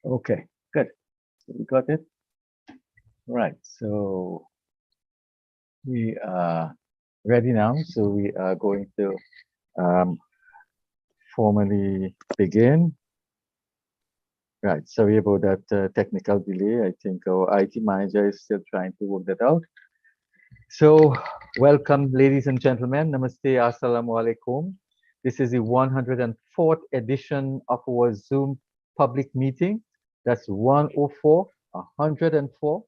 Okay, good. We got it. Right. So we are ready now. So we are going to um, formally begin. Right. Sorry about that technical delay. I think our IT manager is still trying to work that out. So welcome, ladies and gentlemen. Namaste. Assalamu alaikum. This is the 104th edition of our Zoom public meeting. That's 104, 104.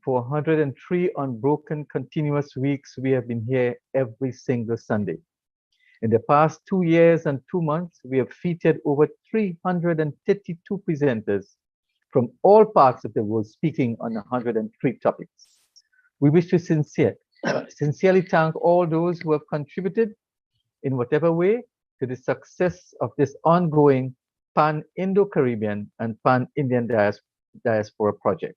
For 103 unbroken continuous weeks, we have been here every single Sunday. In the past 2 years and 2 months, we have featured over 332 presenters from all parts of the world speaking on 103 topics. We wish to sincerely thank all those who have contributed in whatever way to the success of this ongoing pan-Indo-Caribbean and pan-Indian diaspora project.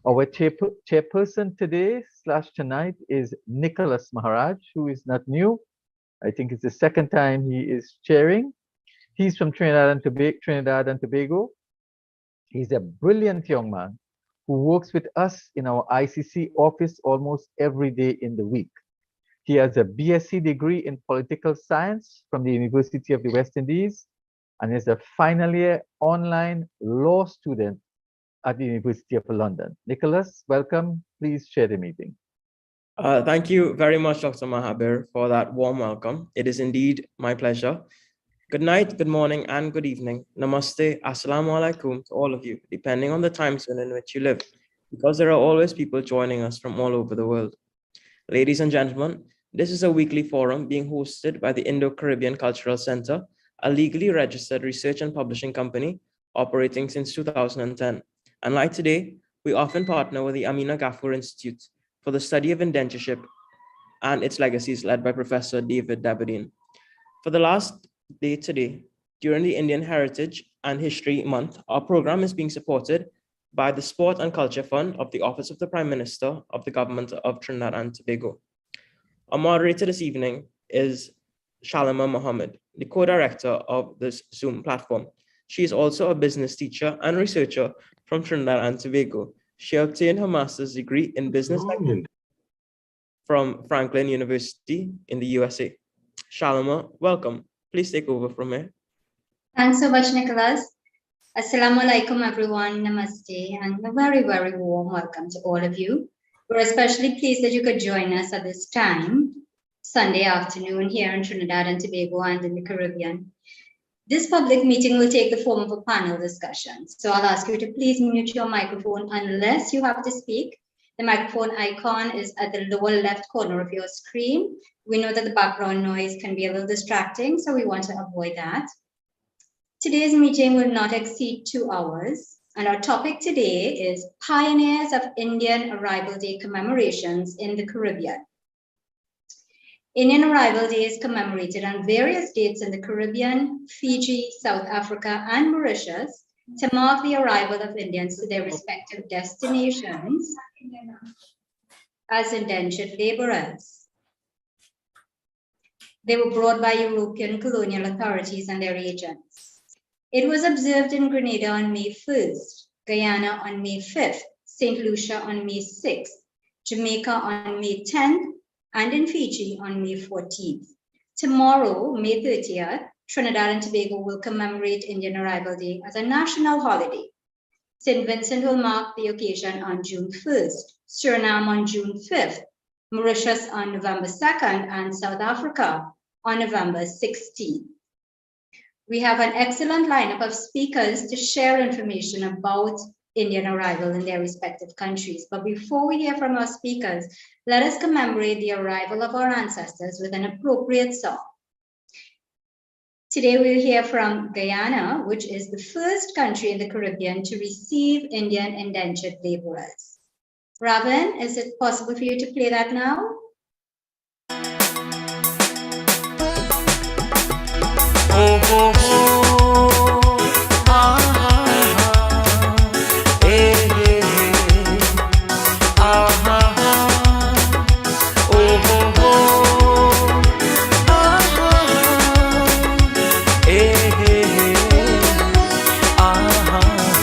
Our chairperson today / tonight is Nicholas Maharaj, who is not new. I think it's the second time he is chairing. He's from Trinidad and Tobago. He's a brilliant young man who works with us in our ICC office almost every day in the week. He has a BSc degree in political science from the University of the West Indies and is a final year online law student at the University of London. Nicholas, welcome. Please share the meeting. Thank you very much, Dr. Mahabir, for that warm welcome. It is indeed my pleasure. Good night, good morning, and good evening. Namaste, assalamu alaikum to all of you, depending on the time zone in which you live, because there are always people joining us from all over the world. Ladies and gentlemen, this is a weekly forum being hosted by the Indo-Caribbean Cultural Center, a legally registered research and publishing company operating since 2010. And like today, we often partner with the Amina Gafur Institute for the study of indentureship and its legacies, led by Professor David Dabadine. For the last day today, during the Indian Heritage and History Month, our program is being supported by the Sport and Culture Fund of the Office of the Prime Minister of the Government of Trinidad and Tobago. Our moderator this evening is Shalima Mohammed, the co-director of this Zoom platform. She is also a business teacher and researcher from Trinidad and Tobago. She obtained her master's degree in business from Franklin University in the USA. Shalima, welcome. Please take over from here. Thanks so much, Nicholas. Assalamu alaikum, everyone. Namaste, and a very, very warm welcome to all of you. We're especially pleased that you could join us at this time, Sunday afternoon, here in Trinidad and Tobago and in the Caribbean. This public meeting will take the form of a panel discussion. So I'll ask you to please mute your microphone unless you have to speak. The microphone icon is at the lower left corner of your screen. We know that the background noise can be a little distracting, so we want to avoid that. Today's meeting will not exceed 2 hours. And our topic today is Pioneers of Indian Arrival Day Commemorations in the Caribbean. Indian Arrival Day is commemorated on various dates in the Caribbean, Fiji, South Africa, and Mauritius to mark the arrival of Indians to their respective destinations as indentured laborers. They were brought by European colonial authorities and their agents. It was observed in Grenada on May 1st, Guyana on May 5th, St. Lucia on May 6th, Jamaica on May 10th, and in Fiji on May 14th. Tomorrow, May 30th, Trinidad and Tobago will commemorate Indian Arrival Day as a national holiday. St. Vincent will mark the occasion on June 1st, Suriname on June 5th, Mauritius on November 2nd, and South Africa on November 16th. We have an excellent lineup of speakers to share information about Indian arrival in their respective countries. But before we hear from our speakers, let us commemorate the arrival of our ancestors with an appropriate song. Today we'll hear from Guyana, which is the first country in the Caribbean to receive Indian indentured laborers. Rajan, is it possible for you to play that now? Oh, oh, oh. Ah, ah, ah. Hey, hey, hey. Ah, ah, ah. Oh, oh, oh. Ah, ah, ah. Hey, hey, hey. Ah, ah.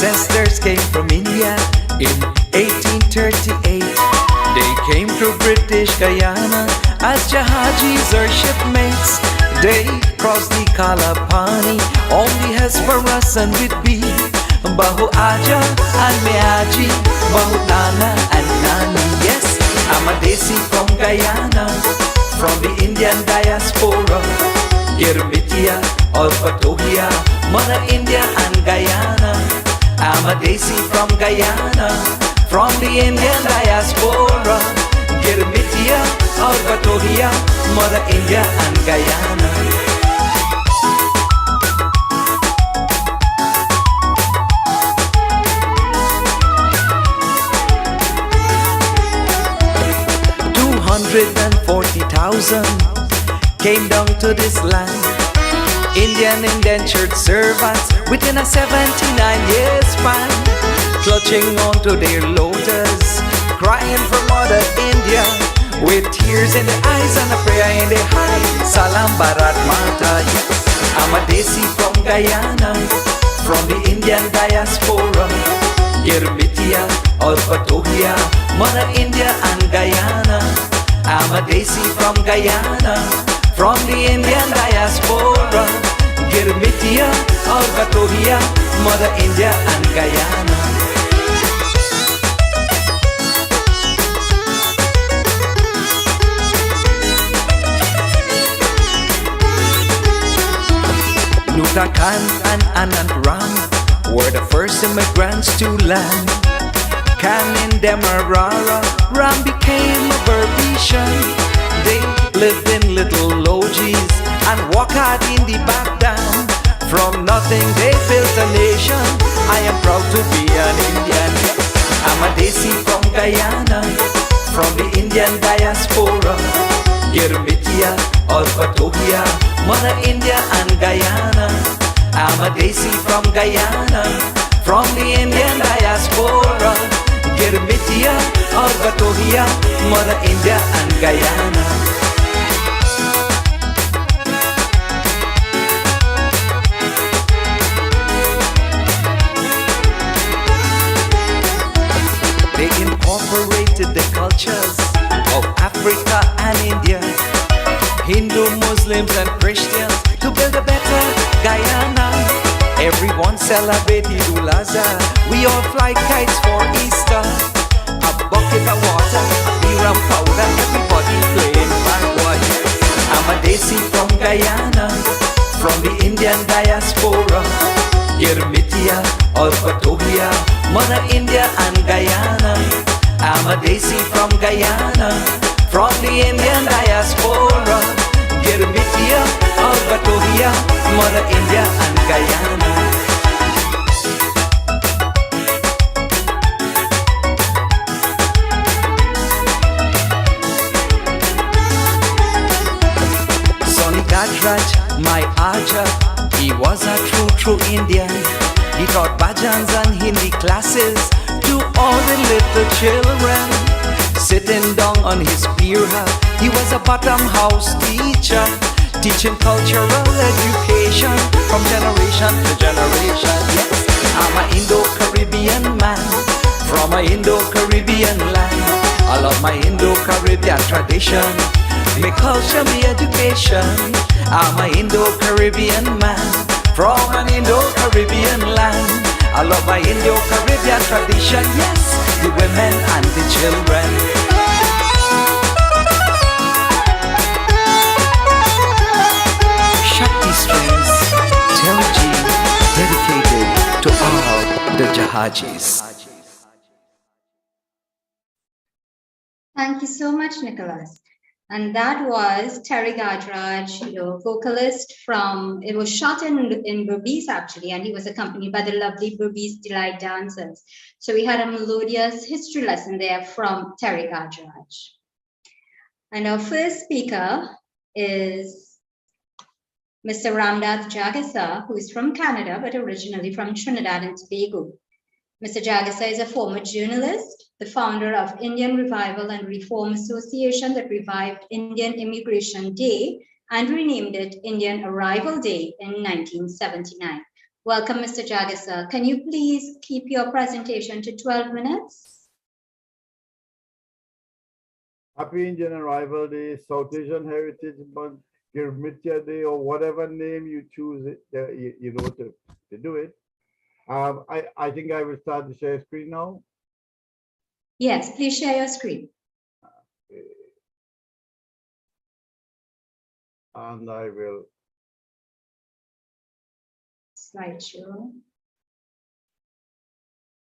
ancestors came from India in 1838. They came to British Guyana as Jahajis or shipmates. They crossed the Kalapani on the Hesperus and with B. Bahu Aja and Meaji, Bahu Nana and Nani. Yes, I'm a Desi from Guyana, from the Indian Diaspora. Girmitia or Patohia, Mother India and Guyana. I'm a Desi from Guyana, from the Indian Diaspora. Girmitia or Patohia, Mother India and Guyana. 240,000 came down to this land. Indian indentured servants within a 79-year span, clutching onto their lotus, crying for Mother India, with tears in their eyes and a prayer in their heart. Salam Bharat Mata. Yes, I'm a Desi from Guyana, from the Indian Diaspora. Girmitia or Patohia, Mother India and Guyana. I'm a Desi from Guyana, from the Indian Diaspora. Girmitia or Patohia, Mother India and Guyana. Nuta Khan and Anand Ram were the first immigrants to land. Khan in Demerara, Ram became a Berbetian. They lived in little lodges and walked hard in the Baghdad. From nothing they built a nation. I am proud to be an Indian. I'm a Desi from Guyana, from the Indian Diaspora. Girmitia or Patohia, Mother India and Guyana. I'm a Desi from Guyana, from the Indian Diaspora. Girmitia or Patohia, Mother India and Guyana. They incorporated the cultures of Africa and India, Hindu, Muslims and Christians, to build a better Guyana. Everyone celebrate Eid al-Azha. We all fly kites for Easter. A bucket of water, a beer and powder, everybody playing bagua. I'm a Desi from Guyana, from the Indian Diaspora. Girmitia or Patohia, Mother India and Guyana. I'm a Desi from Guyana, from the Indian Diaspora. Girmitia or Patohia, Mother India and Guyana. Gajraj, my Aja, he was a true Indian. He taught bhajans and Hindi classes to all the little children. Sitting down on his beer hut, he was a bottom house teacher, teaching cultural education from generation to generation. Yes, I'm an Indo-Caribbean man, from an Indo-Caribbean land. I love my Indo-Caribbean tradition, my culture, my education. I'm an Indo-Caribbean man, from an Indo-Caribbean land. I love my Indo-Caribbean tradition, yes, the women and the children. Shakti strings, Telji, dedicated to all the Jahajis. Thank you so much, Nicholas. And that was Terry Gajraj, vocalist from, it was shot in Berbice actually, and he was accompanied by the lovely Berbice Delight dancers. So we had a melodious history lesson there from Terry Gajraj. And our first speaker is Mr. Ramdath Jagessar, who is from Canada, but originally from Trinidad and Tobago. Mr. Jagessar is a former journalist, the founder of Indian Revival and Reform Association that revived Indian Emigration Day and renamed it Indian Arrival Day in 1979. Welcome, Mr. Jagessar. Can you please keep your presentation to 12 minutes? Happy Indian Arrival Day, South Asian Heritage Month, Girmitya Day, or whatever name you choose it, you know, to do it. I think I will start the share screen now. Yes, please share your screen. And I will. Slideshow.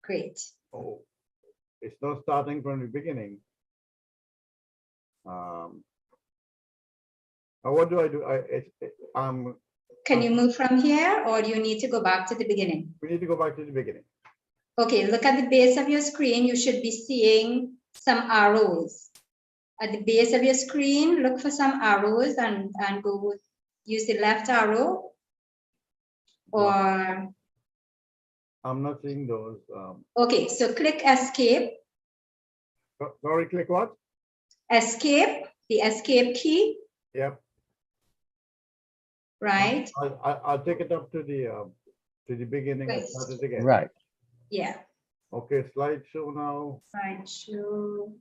Great. Oh, it's not starting from the beginning. What do I do? Can you move from here, or do you need to go back to the beginning? We need to go back to the beginning. Okay, look at the base of your screen. You should be seeing some arrows. At the base of your screen, look for some arrows and go use the left arrow. Or I'm not seeing those. okay, so click escape. Sorry, click what? Escape, the escape key. Yep. Right. I'll take it up to the beginning and Right. start it again. Right. Yeah. Okay, slideshow now. Slideshow.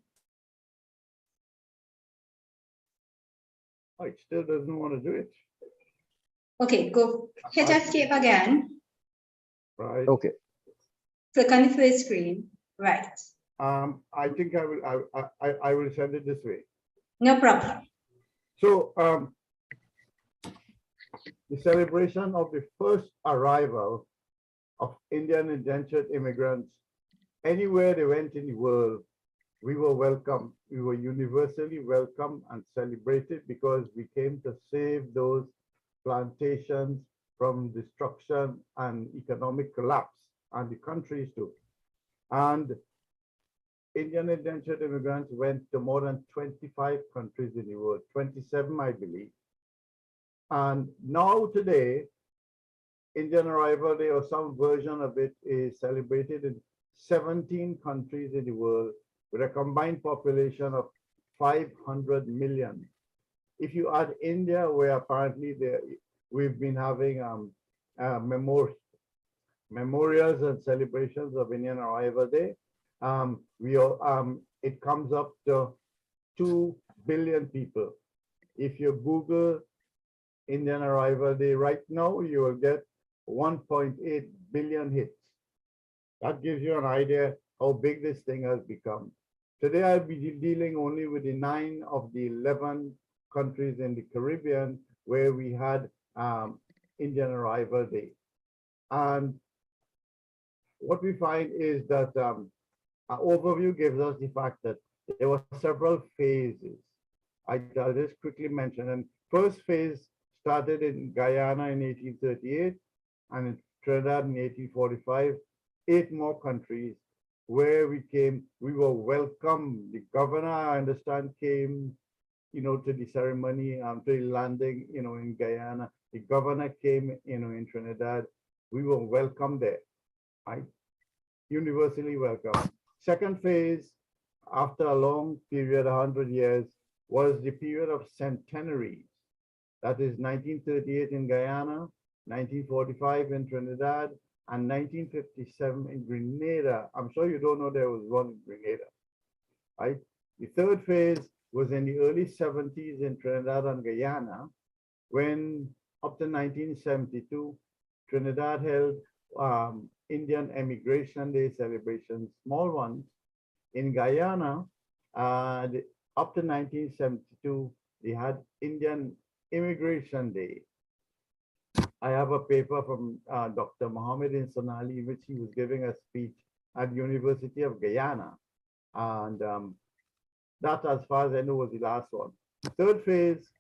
Oh, it still doesn't want to do it. Okay, go hit escape again. Right. Okay. Click on the first screen. Right. I think I will send it this way. No problem. So the celebration of the first arrival of Indian indentured immigrants, anywhere they went in the world, we were welcome. We were universally welcome and celebrated because we came to save those plantations from destruction and economic collapse, and the countries too. And Indian indentured immigrants went to more than 25 countries in the world, 27, I believe. And now today, Indian Arrival Day or some version of it is celebrated in 17 countries in the world with a combined population of 500 million. If you add India, where apparently we've been having memorials and celebrations of Indian Arrival Day, it comes up to 2 billion people. If you Google Indian Arrival Day right now, you will get 1.8 billion hits. That gives you an idea how big this thing has become. Today, I'll be dealing only with the 9 of the 11 countries in the Caribbean where we had Indian Arrival Day. And what we find is that an overview gives us the fact that there were several phases. I'll just quickly mention. And first phase started in Guyana in 1838 and in Trinidad in 1845, 8 more countries where we were welcome. The governor, I understand, came, to the ceremony, to the landing, in Guyana. The governor came, in Trinidad. We were welcome there, right? Universally welcome. Second phase, after a long period, 100 years, was the period of centenaries. That is 1938 in Guyana, 1945 in Trinidad, and 1957 in Grenada. I'm sure you don't know there was one in Grenada, right? The third phase was in the early 70s in Trinidad and Guyana, when up to 1972, Trinidad held Indian Emigration Day celebrations, small ones. In Guyana, up to 1972, they had Indian Immigration Day. I have a paper from Dr. Mohammed in Sonali, in which he was giving a speech at the University of Guyana. And that, as far as I know, was the last one. The third phase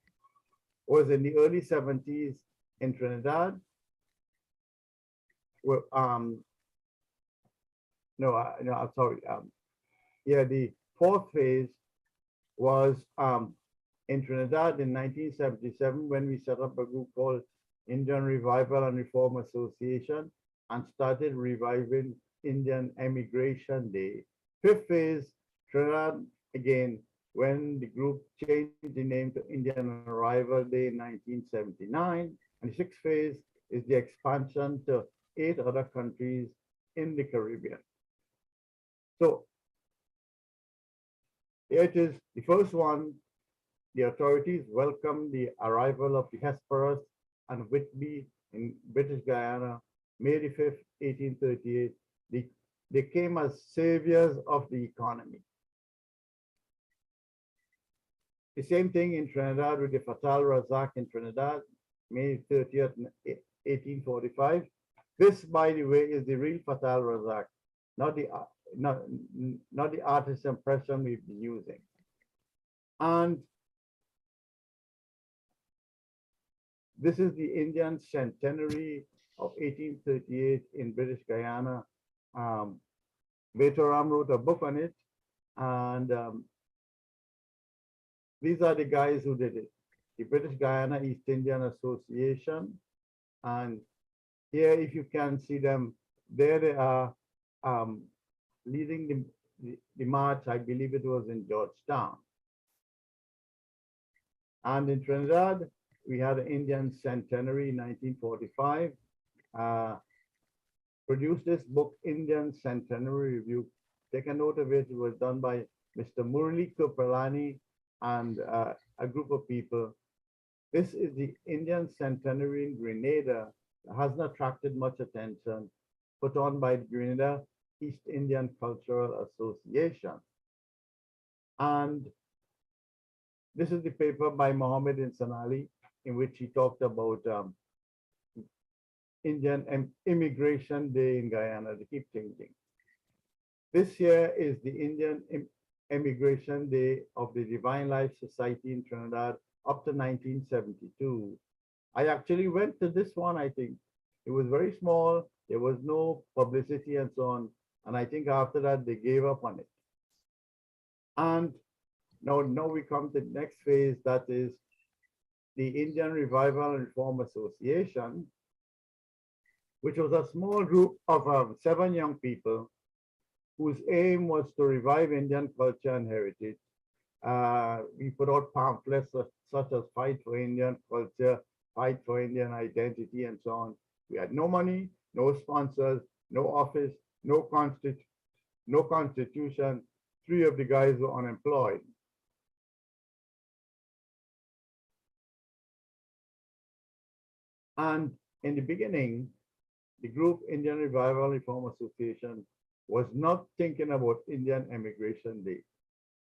was in the early 70s in Trinidad. Well, the fourth phase was in Trinidad in 1977 when we set up a group called Indian Revival and Reform Association and started reviving Indian Emigration Day. Fifth phase, Trinidad again, when the group changed the name to Indian Arrival Day in 1979. And the sixth phase is the expansion to 8 other countries in the Caribbean. So here it is, the first one. The authorities welcomed the arrival of the Hesperus and Whitby in British Guyana, May the 5th, 1838. They came as saviors of the economy. The same thing in Trinidad with the Fatal Razak in Trinidad, May 30th, 1845. This, by the way, is the real Fatal Razak, not the artist's impression we've been using. And this is the Indian Centenary of 1838 in British Guyana. Veteram wrote a book on it, and these are the guys who did it. The British Guyana East Indian Association, and here, if you can see them, there they are leading the march. I believe it was in Georgetown. And in Trinidad, we had an Indian Centenary in 1945. Produced this book, Indian Centenary Review. Take a note of it. It was done by Mr. Murli Kupalani and a group of people. This is the Indian Centenary in Grenada. It hasn't attracted much attention, put on by the Grenada East Indian Cultural Association. And this is the paper by Mohammed Insan Ali, in which he talked about Indian Immigration Day in Guyana. They keep changing. This year is the Indian Emigration Day of the Divine Life Society in Trinidad up to 1972. I actually went to this one, I think. It was very small. There was no publicity and so on. And I think after that, they gave up on it. And now we come to the next phase, that is the Indian Revival and Reform Association, which was a small group of 7 young people whose aim was to revive Indian culture and heritage. We put out pamphlets such as Fight for Indian Culture, Fight for Indian Identity, and so on. We had no money, no sponsors, no office, no constitution. 3 of the guys were unemployed. And in the beginning, the group Indian Revival Reform Association was not thinking about Indian Emigration Day.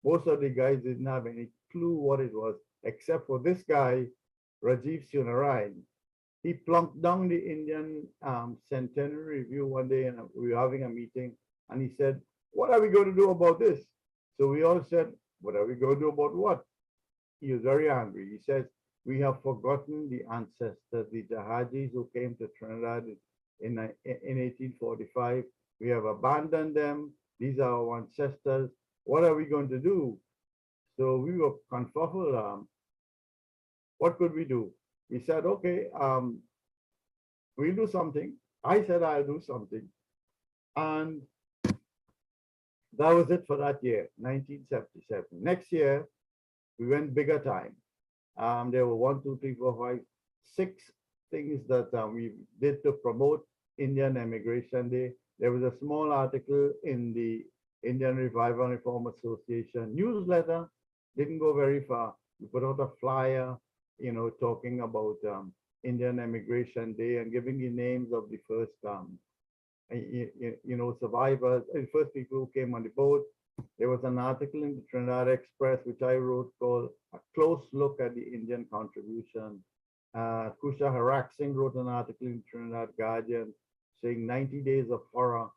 Most of the guys didn't have any clue what it was, except for this guy, Rajiv Sunarayan. He plunked down the Indian Centenary Review one day, and we were having a meeting, and he said, "What are we going to do about this?" So we all said, "What are we going to do about what?" He was very angry. He says, "We have forgotten the ancestors, the Jahajis who came to Trinidad in 1845. We have abandoned them. These are our ancestors. What are we going to do?" So we were confuzzled. What could we do? We said, "Okay, we'll do something." I said, "I'll do something." And that was it for that year, 1977. Next year, we went bigger time. There were 1, 2, 3, 4, 5, 6 things that we did to promote Indian Emigration Day. There was a small article in the Indian Revival and Reform Association newsletter. Didn't go very far. We put out a flyer, talking about Indian Emigration Day and giving the names of the first, survivors, the first people who came on the boat. There was an article in the Trinidad Express, which I wrote, called "A Close Look at the Indian Contribution." Kusha Harak Singh wrote an article in Trinidad Guardian saying 90 Days of Horror.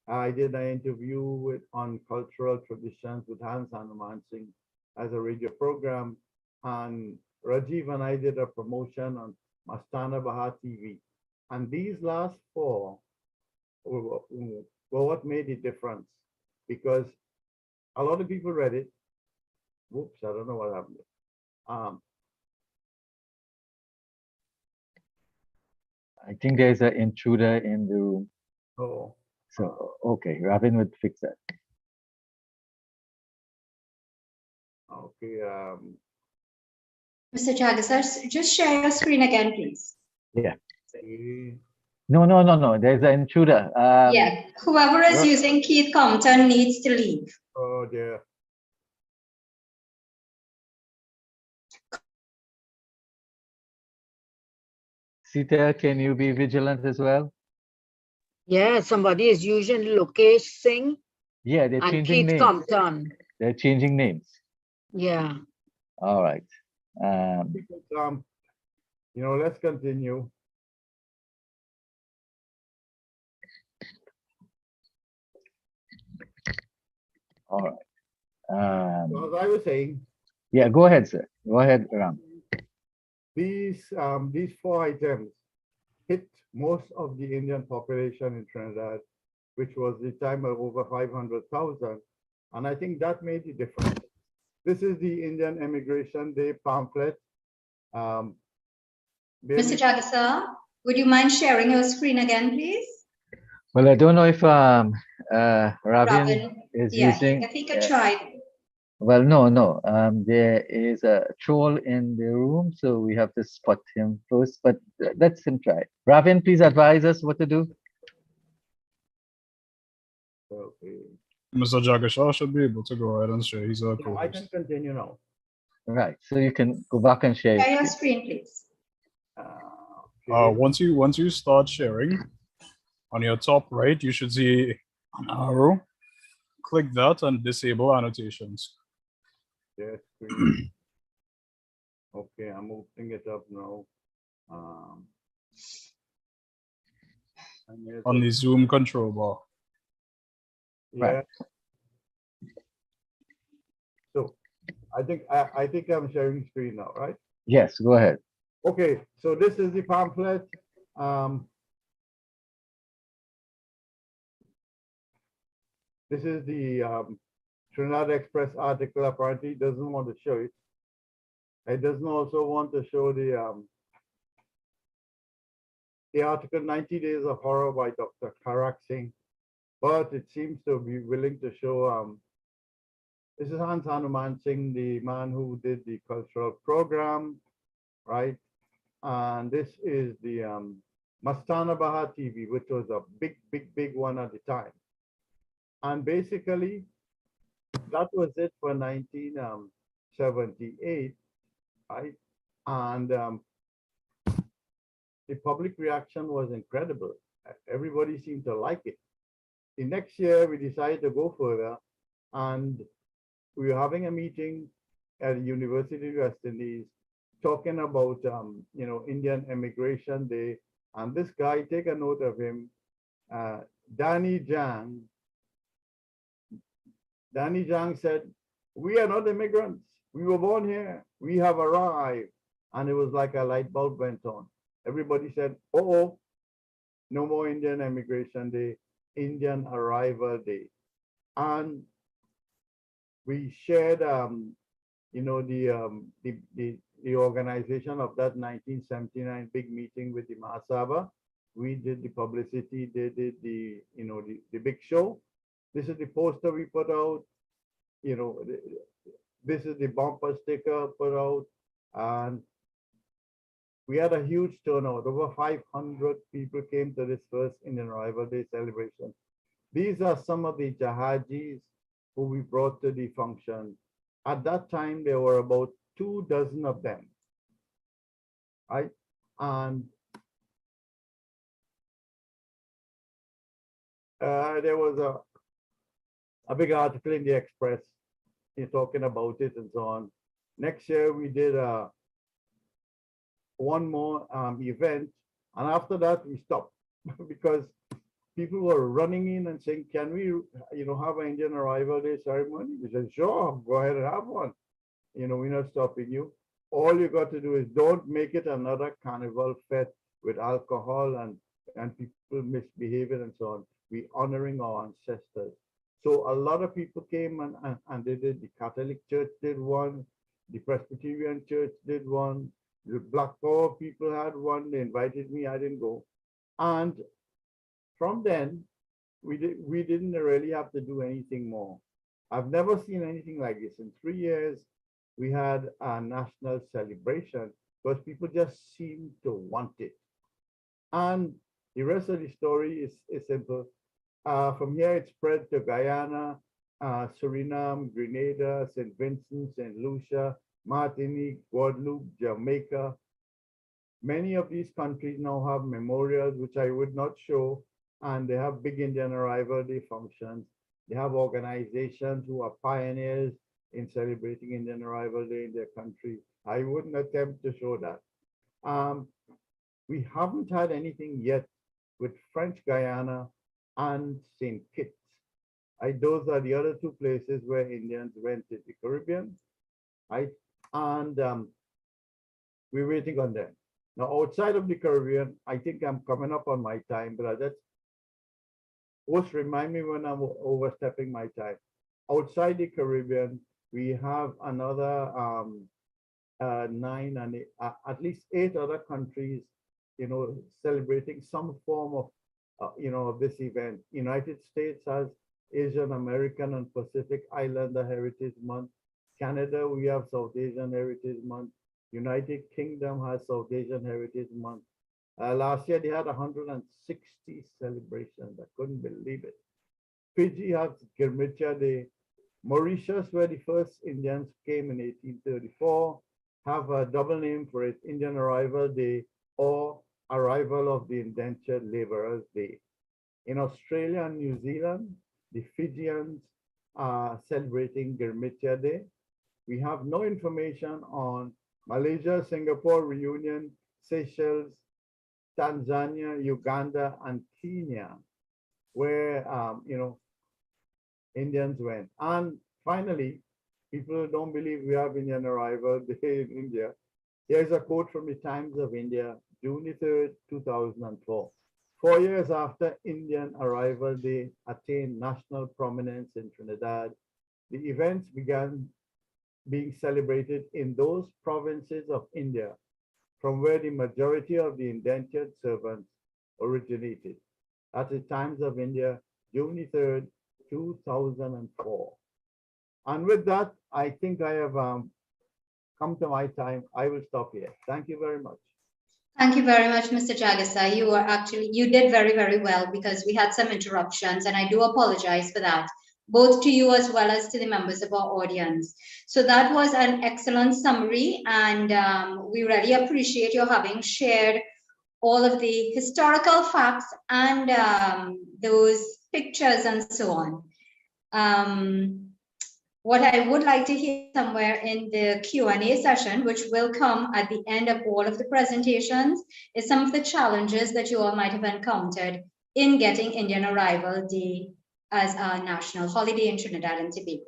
I did an interview on cultural traditions with Hans Hanuman Singh as a radio program. And Rajiv and I did a promotion on Mastana Baha TV. And these last 4 were what made the difference, because a lot of people read it. Whoops, I don't know what happened. I think there's an intruder in the room. Oh, So, okay, Robin would fix that. okay. Mr. Jagessar, just share your screen again, please. Yeah. No. There's an intruder. Yeah, whoever is Ra- using Keith Compton needs to leave. Oh dear. Sita, can you be vigilant as well? Yeah, somebody is using Lokesh Singh Yeah, they're and changing Keith names. Compton. They're changing names. Yeah. All right. Let's continue. All right. So as I was saying, Yeah, go ahead, sir. Go ahead, Ram. these four items hit most of the Indian population in Trinidad, which was the time of over 500,000. And I think that made the difference. This is the Indian Emigration Day pamphlet. Mr. Jagessar, would you mind sharing your screen again, please? Well, I don't know if Ravin Robin, is yeah, using. if he could try. Well, no. There is a troll in the room, so we have to spot him first. But let's him try. Ravin, please advise us what to do. Okay. Mr. Jagessar should be able to go ahead and share his I co-host. can continue now. Right. So you can go back and share. Share your your screen. screen, please. Okay. Once you start sharing, on your top right, you should see an arrow. Click that and disable annotations. Yes, screen. Okay, I'm opening it up now. And here's On the- the Zoom control bar. yeah. So I think I'm sharing screen now, right? Yes, go ahead. Okay, so this is the pamphlet. This is the Trinidad Express article. Apparently, it doesn't want to show it. It doesn't also want to show the article 90 Days of Horror by Dr. Karak Singh, but it seems to be willing to show. This is Hans Hanuman Singh, the man who did the cultural program, right? And this is the Mastana Baha TV, which was a big one at the time. And basically, that was it for 1978, right? And the public reaction was incredible. Everybody seemed to like it. The next year, we decided to go further, and we were having a meeting at the University of West Indies, talking about Indian Emigration Day. And this guy, take a note of him, Danny Jang. Danny Jang said, "We are not immigrants. We were born here. We have arrived." And it was like a light bulb went on. Everybody said, "Oh, no more Indian Emigration Day, Indian Arrival Day." And we shared, the organization of that 1979 big meeting with the Mahasabha. We did the publicity. They did the big show. This is the poster we put out. This is the bumper sticker put out, and we had a huge turnout. Over 500 people came to this first Indian Arrival Day celebration. These are some of the Jahajis who we brought to the function. At that time, there were about 24 of them, right? And there was a big article in the Express talking about it and so on. Next year, we did one more event, and after that, we stopped because people were running in and saying, "Can we, have an Indian Arrival Day ceremony?" We said, "Sure, go ahead and have one. We're not stopping you. All you got to do is don't make it another carnival fete with alcohol and people misbehaving and so on. We honoring our ancestors." So a lot of people came and they did. The Catholic Church did one, the Presbyterian Church did one, the Black Power people had one. They invited me, I didn't go. And from then, we didn't really have to do anything more. I've never seen anything like this. In 3 years, we had a national celebration because people just seemed to want it. And the rest of the story is simple. From here, it spread to Guyana, Suriname, Grenada, St. Vincent, St. Lucia, Martinique, Guadeloupe, Jamaica. Many of these countries now have memorials, which I would not show, and they have big Indian Arrival Day functions. They have organizations who are pioneers in celebrating Indian Arrival Day in their country. I wouldn't attempt to show that. We haven't had anything yet with French Guyana and St. Kitts. Those are the other two places where Indians went to the Caribbean, right? And we're waiting on them. Now, outside of the Caribbean, I think I'm coming up on my time, but that's always remind me when I'm overstepping my time. Outside the Caribbean, we have another 9 and at least 8 other countries, you know, celebrating some form of, you know, of this event. United States has Asian American and Pacific Islander Heritage Month. Canada, we have South Asian Heritage Month. United Kingdom has South Asian Heritage Month. Last year, they had 160 celebrations. I couldn't believe it. Fiji has Girmicha Day. Mauritius, where the first Indians came in 1834, have a double name for it, Indian Arrival Day or Arrival of the Indentured Laborers Day. In Australia and New Zealand, the Fijians are celebrating Girmicha Day. We have no information on Malaysia, Singapore, Reunion, Seychelles, Tanzania, Uganda, and Kenya, where, you know, Indians went. And finally, people don't believe we have Indian Arrival Day in India. Here's a quote from the Times of India, June 3rd, 2004. 4 years after Indian Arrival Day attained national prominence in Trinidad, the events began being celebrated in those provinces of India from where the majority of the indentured servants originated. At the Times of India, June 3rd, 2004. And with that, I think I have come to my time. I will stop here. Thank you very much. Thank you very much, Mr. Jagessar. You did very, very well because we had some interruptions, and I do apologize for that, both to you as well as to the members of our audience. So that was an excellent summary, and we really appreciate your having shared all of the historical facts and those pictures and so on. What I would like to hear somewhere in the Q&A session, which will come at the end of all of the presentations, is some of the challenges that you all might have encountered in getting Indian Arrival Day as a national holiday in Trinidad and Tobago.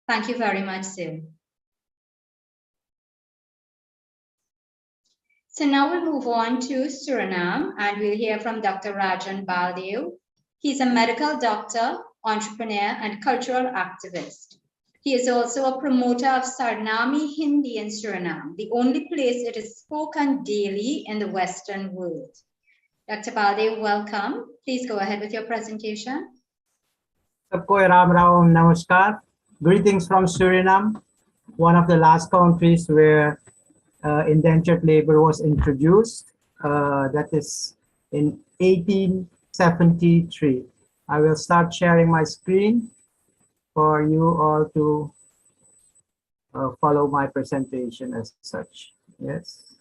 Thank you very much, sir. So now we'll move on to Suriname, and we'll hear from Dr. Rajan Valdeo. He's a medical doctor, entrepreneur, and cultural activist. He is also a promoter of Sarnami Hindi in Suriname, the only place it is spoken daily in the Western world. Dr. Baldew, welcome. Please go ahead with your presentation. Sabko Ram Ram Namaskar. Greetings from Suriname, one of the last countries where indentured labor was introduced. That is in 1873. I will start sharing my screen for you all to follow my presentation as such. Yes.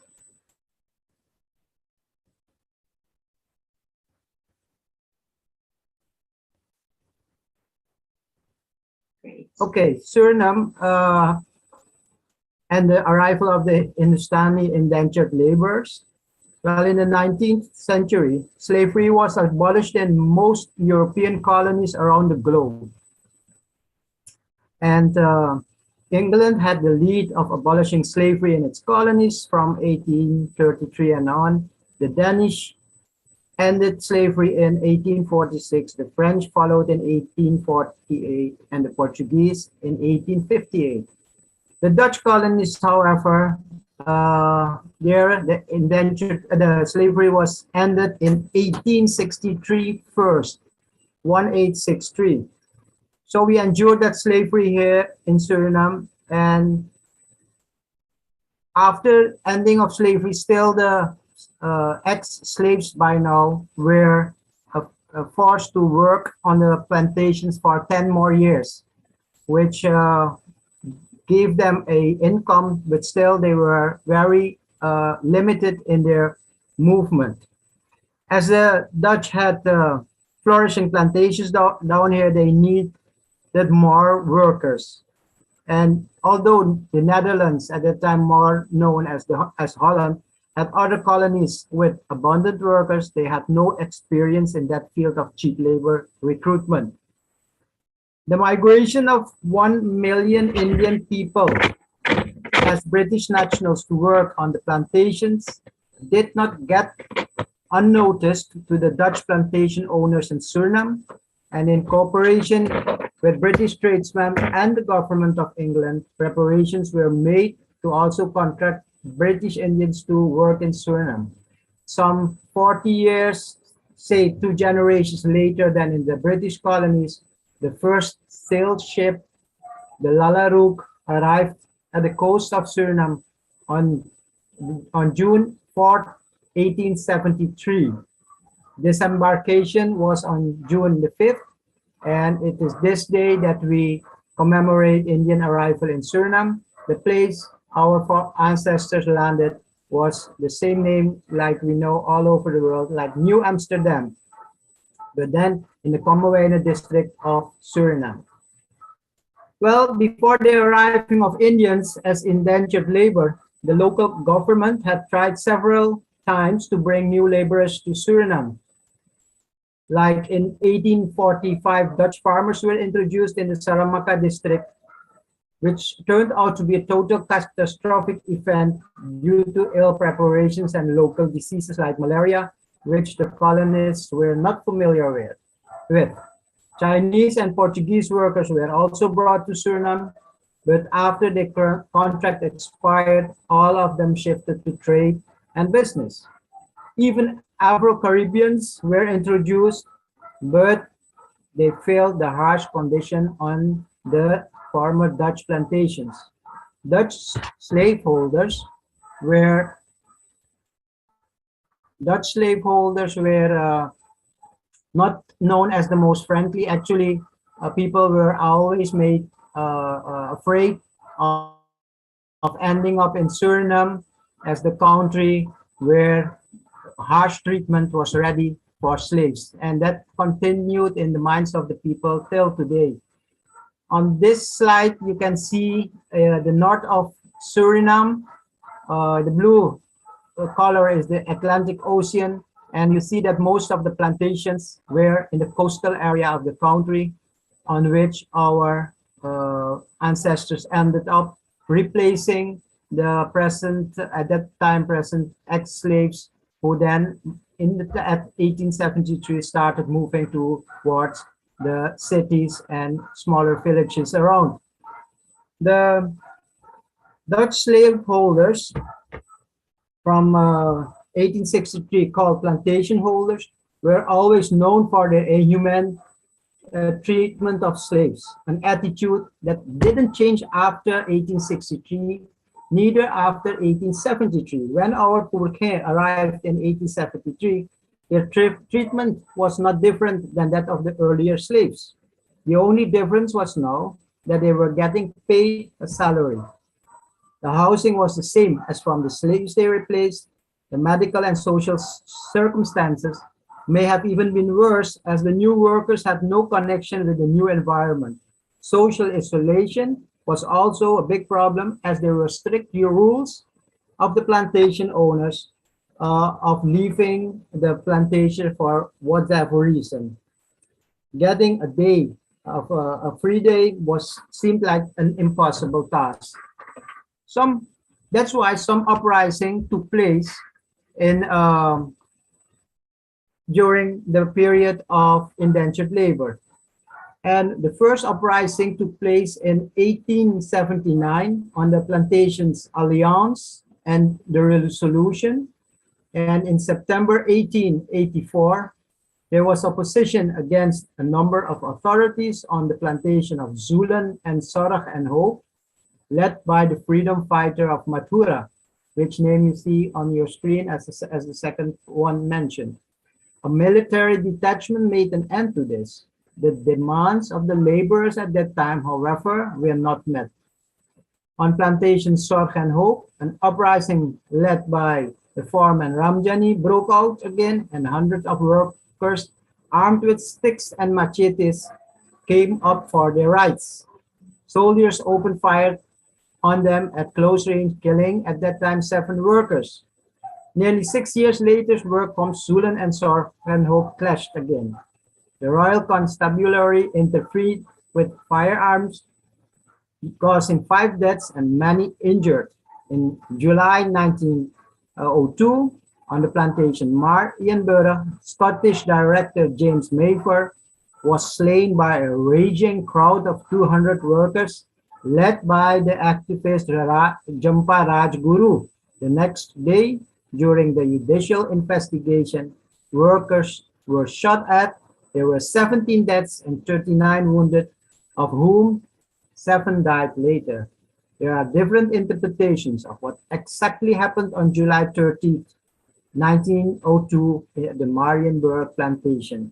Great. Okay, Suriname and the arrival of the Hindustani indentured laborers. Well, in the 19th century, slavery was abolished in most European colonies around the globe. And England had the lead of abolishing slavery in its colonies from 1833 and on. The Danish ended slavery in 1846. The French followed in 1848, and the Portuguese in 1858. The Dutch colonies, however, the slavery was ended in 1863 first, 1863. So we endured that slavery here in Suriname, and after ending of slavery, still the ex-slaves by now were forced to work on the plantations for 10 more years, which gave them a income, but still they were very limited in their movement. As the Dutch had flourishing plantations down here, they needed more workers. And although the Netherlands, at that time more known as Holland, had other colonies with abundant workers, they had no experience in that field of cheap labor recruitment. The migration of 1 million Indian people as British nationals to work on the plantations did not get unnoticed to the Dutch plantation owners in Suriname, and in cooperation with British tradesmen and the government of England, preparations were made to also contract British Indians to work in Suriname. Some 40 years, say 2 generations later than in the British colonies, the first sail ship, the Lalarook, arrived at the coast of Suriname on June 4, 1873. Disembarkation was on June the 5th, and it is this day that we commemorate Indian arrival in Suriname. The place our ancestors landed was the same name like we know all over the world, like New Amsterdam, but then in the Commemorations district of Suriname. Well, before the arriving of Indians as indentured labor, the local government had tried several times to bring new laborers to Suriname. Like in 1845, Dutch farmers were introduced in the Saramacca district, which turned out to be a total catastrophic event due to ill preparations and local diseases like malaria, which the colonists were not familiar with. Chinese and Portuguese workers were also brought to Suriname, but after the contract expired, all of them shifted to trade and business. Even Afro-Caribbeans were introduced, but they failed the harsh condition on the former Dutch plantations. Dutch slaveholders were not known as the most friendly. Actually, people were always made afraid of ending up in Suriname as the country where harsh treatment was ready for slaves, and that continued in the minds of the people till today. On this slide, you can see the north of Suriname. The blue color is the Atlantic Ocean, and you see that most of the plantations were in the coastal area of the country, on which our ancestors ended up replacing the present, at that time present, ex-slaves, who then at 1873 started moving towards the cities and smaller villages around. The Dutch slaveholders from 1863, called plantation holders, were always known for their inhuman treatment of slaves, an attitude that didn't change after 1863, neither after 1873. When our Pourquin arrived in 1873, their treatment was not different than that of the earlier slaves. The only difference was now that they were getting paid a salary. The housing was the same as from the slaves they replaced. The medical and social circumstances may have even been worse, as the new workers had no connection with the new environment. Social isolation was also a big problem, as there were strict rules of the plantation owners of leaving the plantation for whatever reason. Getting a day of a free day seemed like an impossible task. That's why some uprising took place in during the period of indentured labor. And the first uprising took place in 1879 on the plantations Alliance and the Resolution. And in September 1884, there was opposition against a number of authorities on the plantation of Zulan and Sorach and Hope, led by the freedom fighter of Mathura, which name you see on your screen as the second one mentioned. A military detachment made an end to this. The demands of the laborers at that time, however, were not met. On plantation Zorg and Hope, an uprising led by the foreman Ramjani broke out again, and hundreds of workers armed with sticks and machetes came up for their rights. Soldiers opened fire on them at close range, killing at that time 7 workers. Nearly 6 years later, work from Sulan and Zorg and Hope clashed again. The Royal Constabulary interfered with firearms, causing 5 deaths and many injured. In July 1902, on the plantation Marienburg, Scottish director James Mayfair was slain by a raging crowd of 200 workers led by the activist Jampa Rajguru. The next day, during the judicial investigation, workers were shot at. There were 17 deaths and 39 wounded, of whom 7 died later. There are different interpretations of what exactly happened on July 30th, 1902 at the Marienburg plantation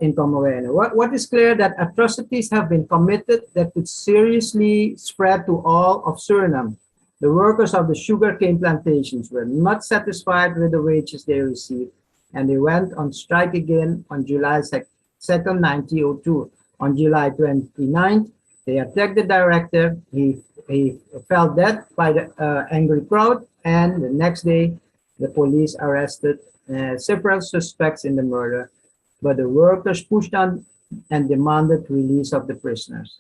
in Commemorations. What is clear that atrocities have been committed that could seriously spread to all of Suriname. The workers of the sugarcane plantations were not satisfied with the wages they received, and they went on strike again on July 2nd, 1902. On July 29th, they attacked the director. He fell dead by the angry crowd, and the next day, the police arrested several suspects in the murder, but the workers pushed on and demanded release of the prisoners.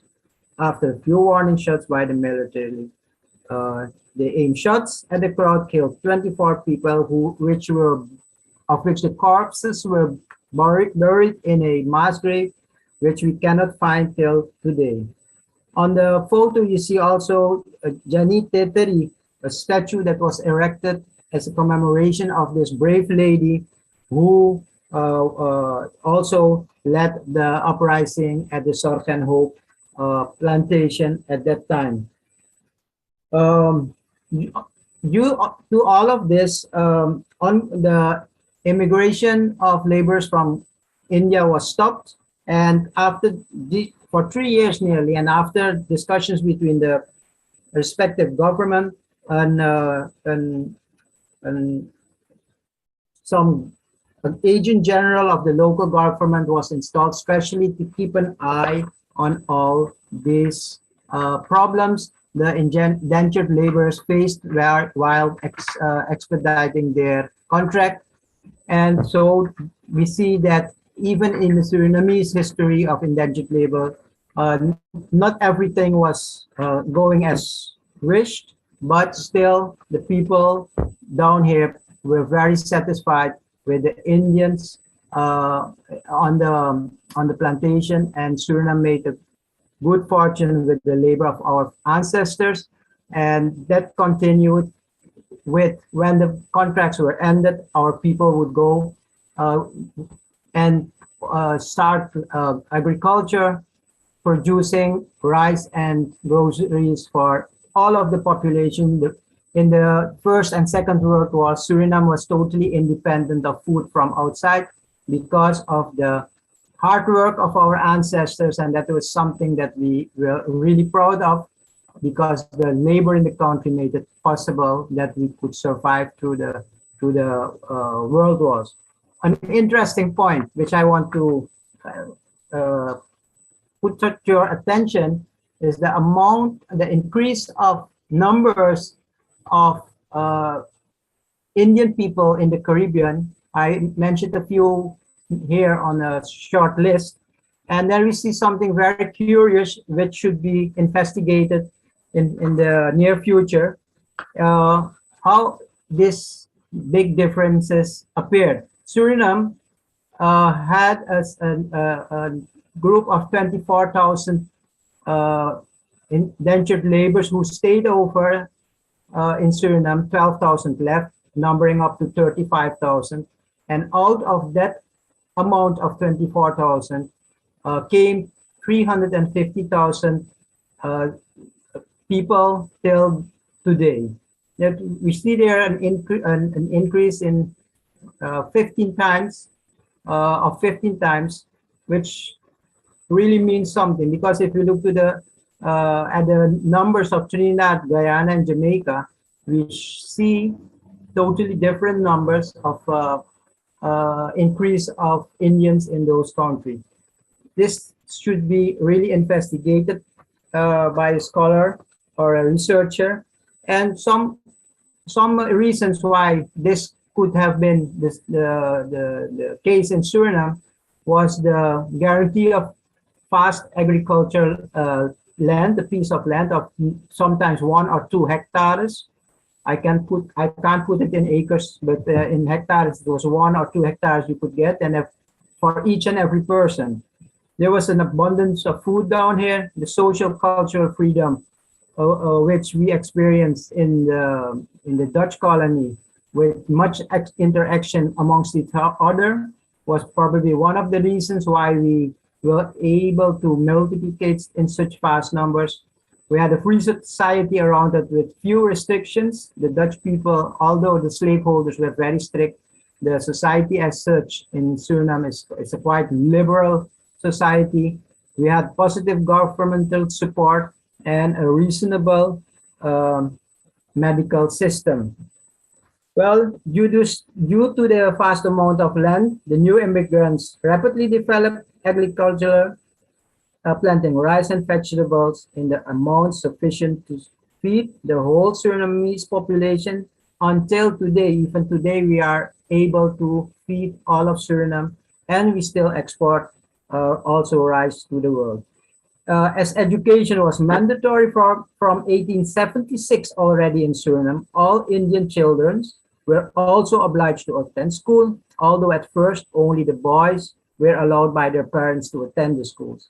After a few warning shots by the military, they aimed shots at the crowd, killed 24 people, of which the corpses were buried in a mass grave, which we cannot find till today. On the photo, you see also Jani Teteri, a statue that was erected as a commemoration of this brave lady who also led the uprising at the Zorg and Hope plantation at that time. Due to all of this, on the immigration of laborers from India was stopped, and for 3 years nearly, and after discussions between the respective government and an agent general of the local government was installed specially to keep an eye on all these problems the indentured laborers faced while expediting their contract. And so we see that even in the Surinamese history of indentured labor, not everything was going as wished, but still the people down here were very satisfied with the Indians on the plantation, and Suriname made a good fortune with the labor of our ancestors, and that continued with when the contracts were ended, our people would go and start agriculture, producing rice and groceries for all of the population. In the First and Second World War, Suriname was totally independent of food from outside because of the hard work of our ancestors, and that was something that we were really proud of, because the labor in the country made it possible that we could survive through the world wars. An interesting point which I want to put to your attention is the increase of numbers of Indian people in the Caribbean. I mentioned a few here on a short list, and then we see something very curious which should be investigated in the near future, how these big differences appeared. Suriname had a group of 24,000 indentured laborers who stayed over in Suriname. 12,000 left, numbering up to 35,000. And out of that amount of 24,000 came 350,000 people till today. that we see there an increase in 15 times, which really means something, because if you look to the at the numbers of Trinidad, Guyana, and Jamaica, we see totally different numbers of increase of Indians in those countries. This should be really investigated by a scholar or a researcher, and some reasons why this could have been the case in Suriname was the guarantee of vast agricultural land, a piece of land of sometimes 1 or 2 hectares. I can't put it in acres, but in hectares, it was 1 or 2 hectares you could get, and for each and every person. There was an abundance of food down here, the social cultural freedom, which we experienced in the Dutch colony, with much interaction amongst each other, was probably one of the reasons why we were able to multiplicate in such vast numbers. We had a free society around it with few restrictions. The Dutch people, although the slaveholders were very strict, the society as such in Suriname is a quite liberal society. We had positive governmental support and a reasonable medical system. Well, due to the vast amount of land, the new immigrants rapidly developed agriculture, planting rice and vegetables in the amount sufficient to feed the whole Surinamese population. Until today, even today, we are able to feed all of Suriname, and we still export also rice to the world. As education was mandatory from 1876 already in Suriname, all Indian children were also obliged to attend school, although at first only the boys were allowed by their parents to attend the schools.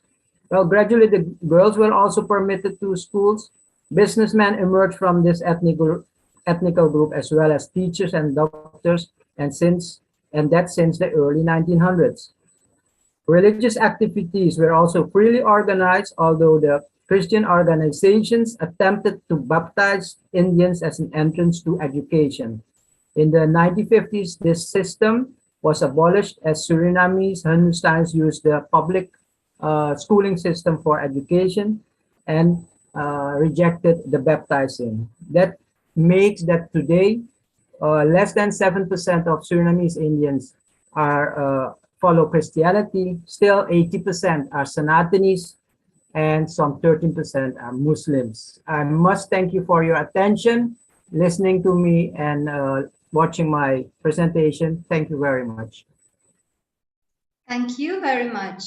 Well, gradually the girls were also permitted to schools. Businessmen emerged from this ethnical group, as well as teachers and doctors, and since the early 1900s. Religious activities were also freely organized, although the Christian organizations attempted to baptize Indians as an entrance to education. In the 1950s, this system was abolished as Surinamese Hindustanis used the public schooling system for education and rejected the baptizing. That makes that today less than 7% of Surinamese Indians are follow Christianity. Still 80% are Sanatanis, and some 13% are Muslims. I must thank you for your attention, listening to me, and watching my presentation. Thank you very much. Thank you very much.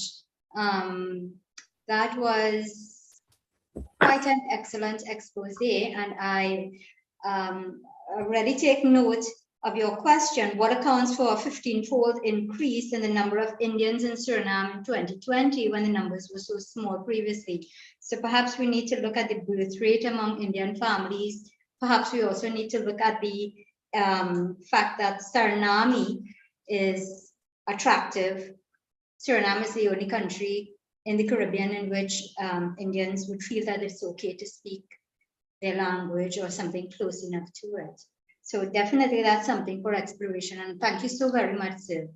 That was quite an excellent expose, and I already take note of your question. What accounts for a 15-fold increase in the number of Indians in Suriname in 2020 when the numbers were so small previously? So perhaps we need to look at the birth rate among Indian families. Perhaps we also need to look at the fact that Sarnami is attractive. Suriname is the only country in the Caribbean in which Indians would feel that it's okay to speak their language or something close enough to it. So definitely that's something for exploration, and thank you so very much, sir.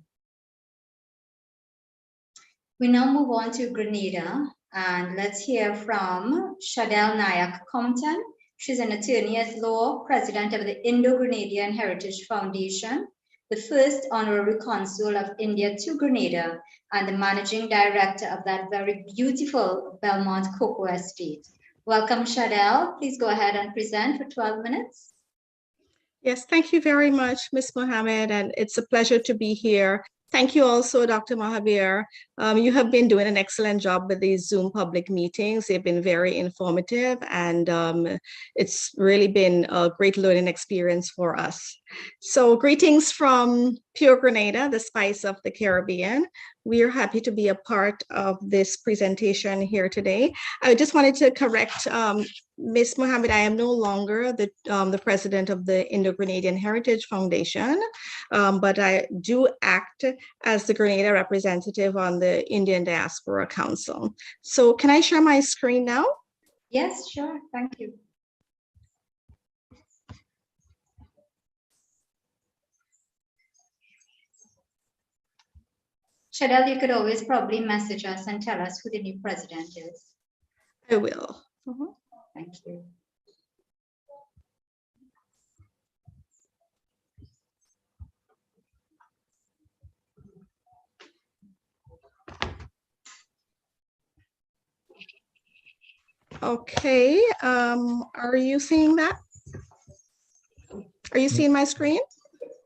We now move on to Grenada, and let's hear from Shadel Nyack Compton. She's an attorney at law, president of the Indo-Grenadian Heritage Foundation, the first honorary consul of India to Grenada, and the managing director of that very beautiful Belmont cocoa estate. Welcome, Shadel. Please go ahead and present for 12 minutes. Yes, thank you very much, Ms. Mohammed, and it's a pleasure to be here. Thank you also, Dr. Mahabir. You have been doing an excellent job with these Zoom public meetings. They've been very informative, and it's really been a great learning experience for us. So greetings from pure Grenada, the spice of the Caribbean. We are happy to be a part of this presentation here today. I just wanted to correct Ms. Mohammed. I am no longer the president of the Indo-Grenadian Heritage Foundation, but I do act as the Grenada representative on the Indian Diaspora Council. So can I share my screen now? Yes, sure. Thank you. Shadel, you could always probably message us and tell us who the new president is. I will. Mhm. Thank you. Okay, are you seeing that? Are you seeing my screen?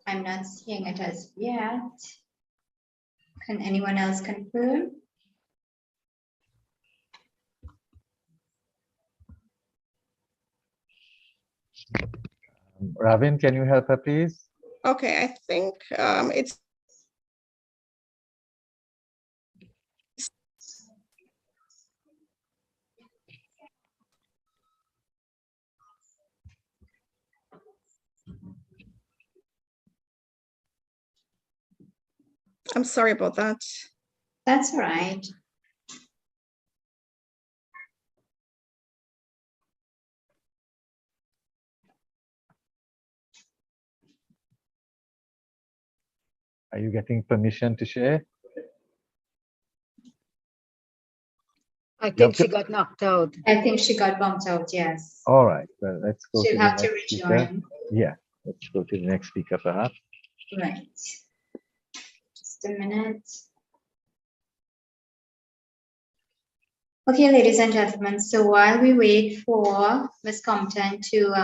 I'm not seeing it as yet. Can anyone else confirm? Ravin, can you help her, please? Okay, I think it's I'm sorry about that. That's all right. Are you getting permission to share? I think she got knocked out. I think she got bumped out, yes. All right, well, let's go She'll to have the to next speaker. rejoin. Yeah, let's go to the next speaker, perhaps. Right. Just a minute. Okay, ladies and gentlemen, so while we wait for Ms. Compton to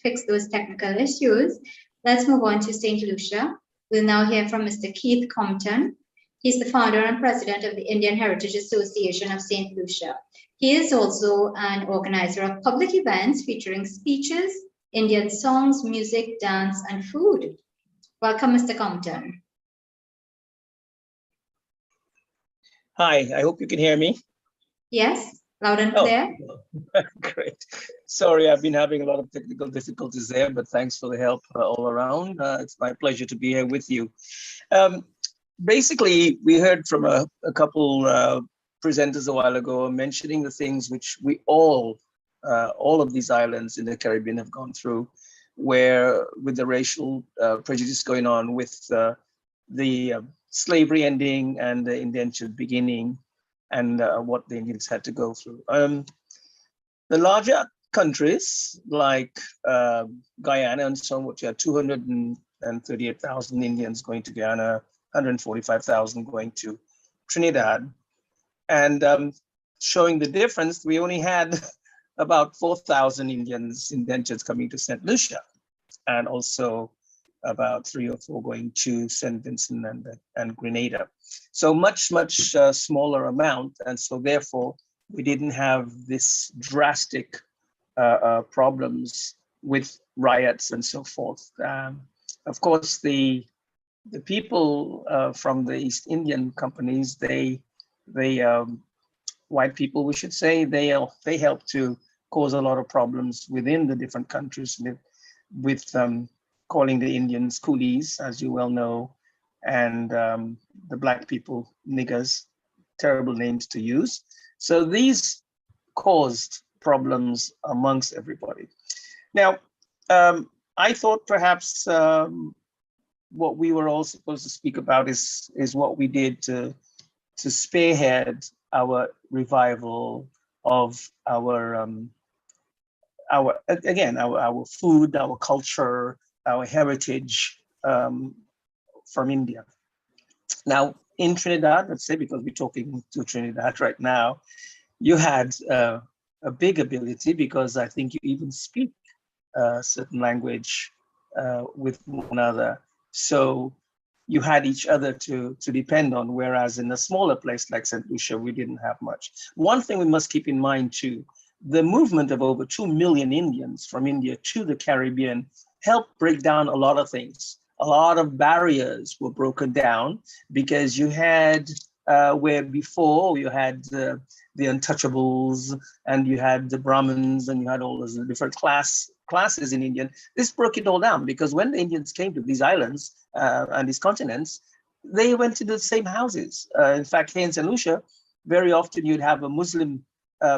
fix those technical issues, let's move on to St. Lucia. We'll now hear from Mr. Keith Compton. He's the founder and president of the Indian Heritage Association of St. Lucia. He is also an organizer of public events featuring speeches, Indian songs, music, dance, and food. Welcome, Mr. Compton. Hi, I hope you can hear me. Yes, loud and clear. Great. Sorry, I've been having a lot of technical difficulties there, but thanks for the help all around. It's my pleasure to be here with you. Basically, we heard from a couple presenters a while ago mentioning the things which we all of these islands in the Caribbean have gone through, where with the racial prejudice going on, with the slavery ending and the indentured beginning, and what the Indians had to go through. The larger countries like Guyana and so on, which had 238,000 Indians going to Guyana, 145,000 going to Trinidad, and showing the difference, we only had about 4,000 Indians indentures coming to St. Lucia, and also about 3 or 4 going to St. Vincent and Grenada. So much smaller amount. And so therefore, we didn't have this drastic problems with riots and so forth. Of course, the people from the East Indian companies, they white people, we should say, they helped to cause a lot of problems within the different countries with calling the Indians coolies, as you well know, and the black people niggers, terrible names to use. So these caused problems amongst everybody. Now, I thought perhaps what we were all supposed to speak about is what we did to spearhead our revival of our food, our culture, our heritage from India. Now, in Trinidad, let's say, because we're talking to Trinidad right now, you had a big ability, because I think you even speak a certain language with one another. So you had each other to depend on, whereas in a smaller place like St. Lucia, we didn't have much. One thing we must keep in mind too, the movement of over 2 million Indians from India to the Caribbean helped break down a lot of things. A lot of barriers were broken down, because you had where before you had the untouchables, and you had the Brahmins, and you had all those different classes in India. This broke it all down, because when the Indians came to these islands and these continents, they went to the same houses. In fact, here in St. Lucia, very often you'd have a Muslim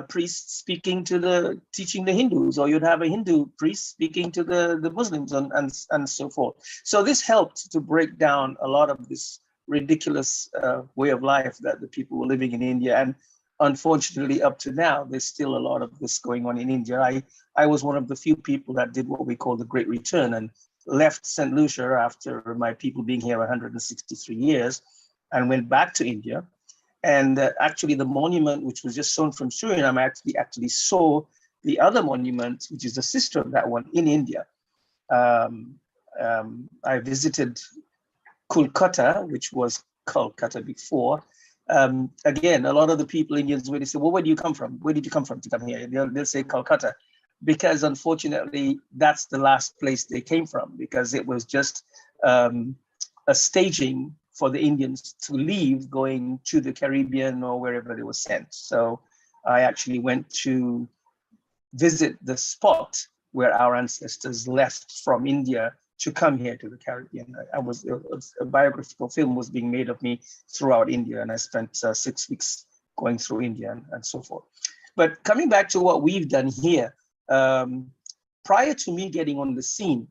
priest teaching the Hindus, or you'd have a Hindu priest speaking to the Muslims, and so forth. So this helped to break down a lot of this ridiculous way of life that the people were living in India. And unfortunately, up to now, there's still a lot of this going on in India. I was one of the few people that did what we call the Great Return and left St. Lucia after my people being here 163 years and went back to India. And actually the monument, which was just shown from Suriname, I actually saw the other monument, which is the sister of that one in India. I visited Calcutta, which was Calcutta before. Again, a lot of the people, Indians, when they say, well, where do you come from? Where did you come from to come here? They'll say Calcutta, because unfortunately, that's the last place they came from, because it was just a staging for the Indians to leave, going to the Caribbean or wherever they were sent. So I actually went to visit the spot where our ancestors left from India to come here to the Caribbean. A biographical film was being made of me throughout India, and I spent 6 weeks going through India and so forth. But coming back to what we've done here, prior to me getting on the scene,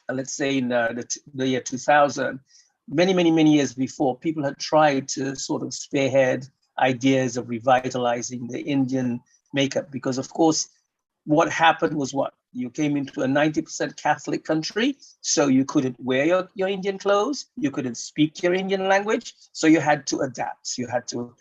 let's say in the year 2000, many years before, people had tried to sort of spearhead ideas of revitalizing the Indian makeup, because of course, what happened was what? You came into a 90% Catholic country, so you couldn't wear your Indian clothes, you couldn't speak your Indian language, so you had to adapt. You had to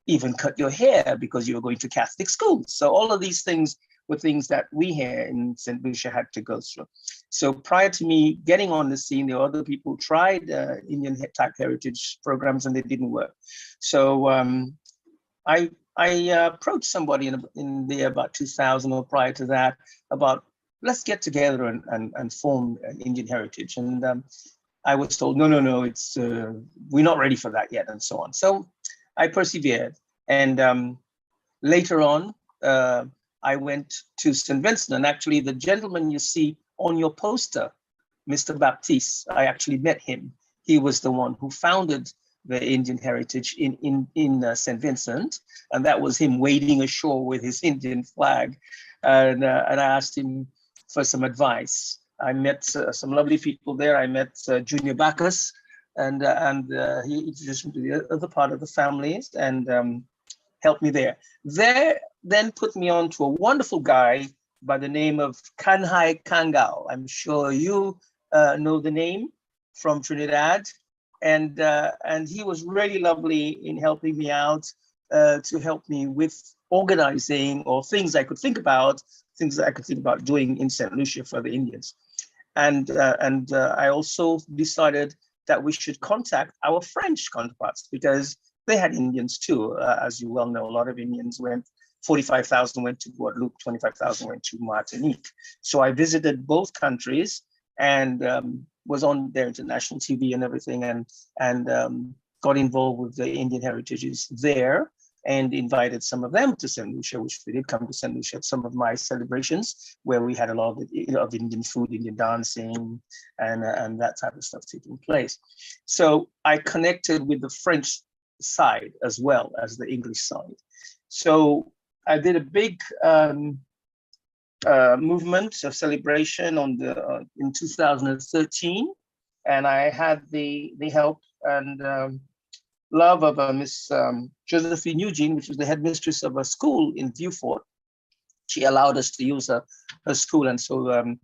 even cut your hair because you were going to Catholic schools. So all of these things were things that we here in St. Lucia had to go through. So prior to me getting on the scene, there were other people who tried Indian type heritage programs and they didn't work. So I approached somebody in the about 2000 or prior to that about, let's get together and form an Indian heritage. And I was told, no, it's we're not ready for that yet, and so on. So I persevered. And later on, I went to St. Vincent, and actually the gentleman you see on your poster, Mr. Baptiste, I actually met him. He was the one who founded the Indian heritage in St. Vincent, and that was him wading ashore with his Indian flag. And I asked him for some advice. I met some lovely people there. I met Junior Bacchus, and he introduced me to the other part of the families and helped me there. There then put me on to a wonderful guy by the name of Kanhai Kangal. I'm sure you know the name from Trinidad. And he was really lovely in helping me out to help me with organizing or things I could think about doing in St. Lucia for the Indians. And I also decided that we should contact our French counterparts because they had Indians too. As you well know, a lot of Indians went, 45,000 went to Guadeloupe, 25,000 went to Martinique. So I visited both countries and was on their international TV and everything, and got involved with the Indian heritages there and invited some of them to St. Lucia, which they did come to St. Lucia at some of my celebrations where we had a lot of Indian food, Indian dancing, and that type of stuff taking place. So I connected with the French side as well as the English side. So I did a big movement of celebration in 2013, and I had the help and love of Miss Josephine Eugene, which was the headmistress of a school in Beaufort. She allowed us to use her school, and so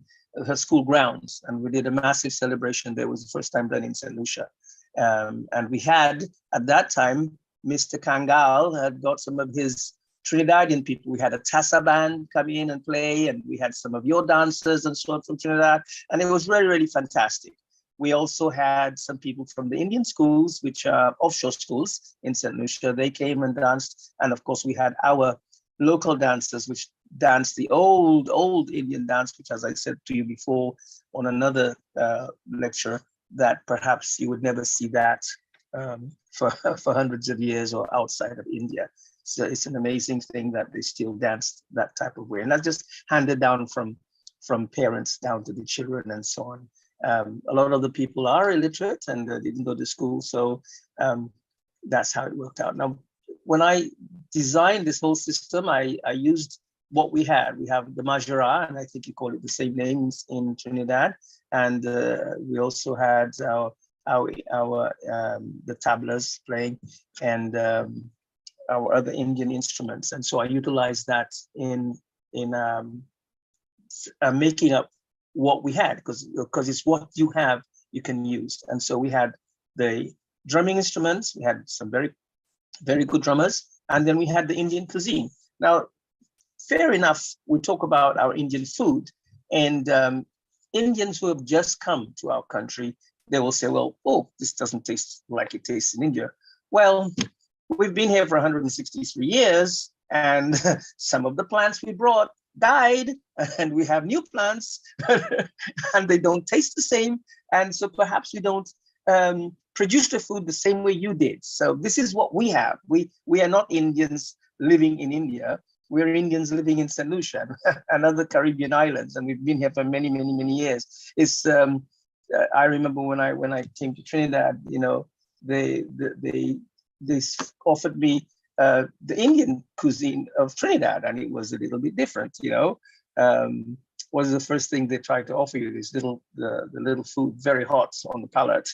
her school grounds, and we did a massive celebration. There was the first time done in St. Lucia, and we had at that time Mr. Kangal had got some of his Trinidadian people. We had a Tassa band come in and play, and we had some of your dancers and so on from Trinidad, and it was really, really fantastic. We also had some people from the Indian schools, which are offshore schools in St. Lucia. They came and danced, and of course we had our local dancers, which danced the old Indian dance, which, as I said to you before on another lecture, that perhaps you would never see that for hundreds of years or outside of India. So it's an amazing thing that they still dance that type of way. And that's just handed down from parents down to the children and so on. A lot of the people are illiterate and didn't go to school. So that's how it worked out. Now, when I designed this whole system, I used what we had. We have the Majara, and I think you call it the same names in Trinidad. And we also had our the tablas playing, and our other Indian instruments. And so I utilized that in making up what we had, because it's what you have you can use. And so we had the drumming instruments, we had some very, very good drummers, and then we had the Indian cuisine. Now, fair enough, we talk about our Indian food, and Indians who have just come to our country, they will say, well, oh, this doesn't taste like it tastes in India. Well, we've been here for 163 years, and some of the plants we brought died, and we have new plants, and they don't taste the same. And so perhaps we don't produce the food the same way you did. So this is what we have. We are not Indians living in India. We're Indians living in St. Lucia and other Caribbean islands, and we've been here for many, many, many years. It's I remember when I came to Trinidad, you know, they offered me the Indian cuisine of Trinidad, and it was a little bit different, you know. Was the first thing they tried to offer you, this the little food, very hot on the palate.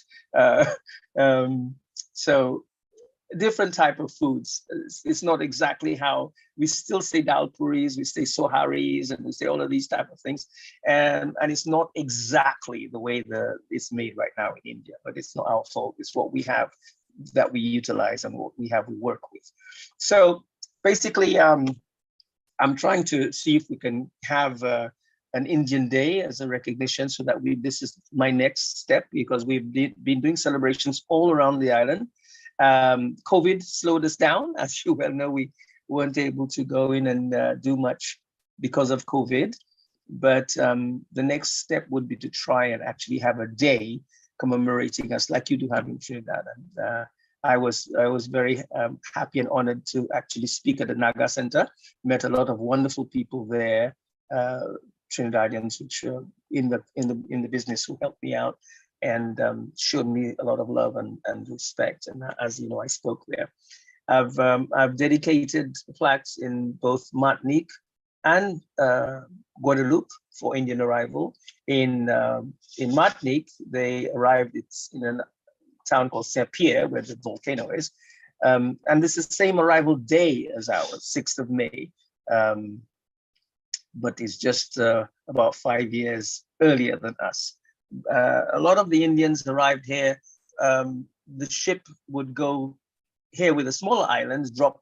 So different type of foods. It's not exactly how we still say dal puris, we say soharis, and we say all of these type of things. And it's not exactly the way it's made right now in India, but it's not our fault. It's what we have that we utilize and what we work with. So basically, I'm trying to see if we can have an Indian Day as a recognition, so that this is my next step, because we've been doing celebrations all around the island. COVID slowed us down. As you well know, we weren't able to go in and do much because of COVID. But the next step would be to try and actually have a day commemorating us, like you do have in Trinidad. And I was very happy and honored to actually speak at the Naga Center. Met a lot of wonderful people there, Trinidadians, which in the business, who helped me out and showed me a lot of love and respect. And as you know, I spoke there. I've dedicated plaques in both Martinique and Guadeloupe for Indian arrival. In Martinique, they arrived. It's in a town called Saint-Pierre, where the volcano is, and this is the same arrival day as ours, 6th of May. But it's just about 5 years earlier than us. A lot of the Indians arrived here. The ship would go here with the smaller islands, drop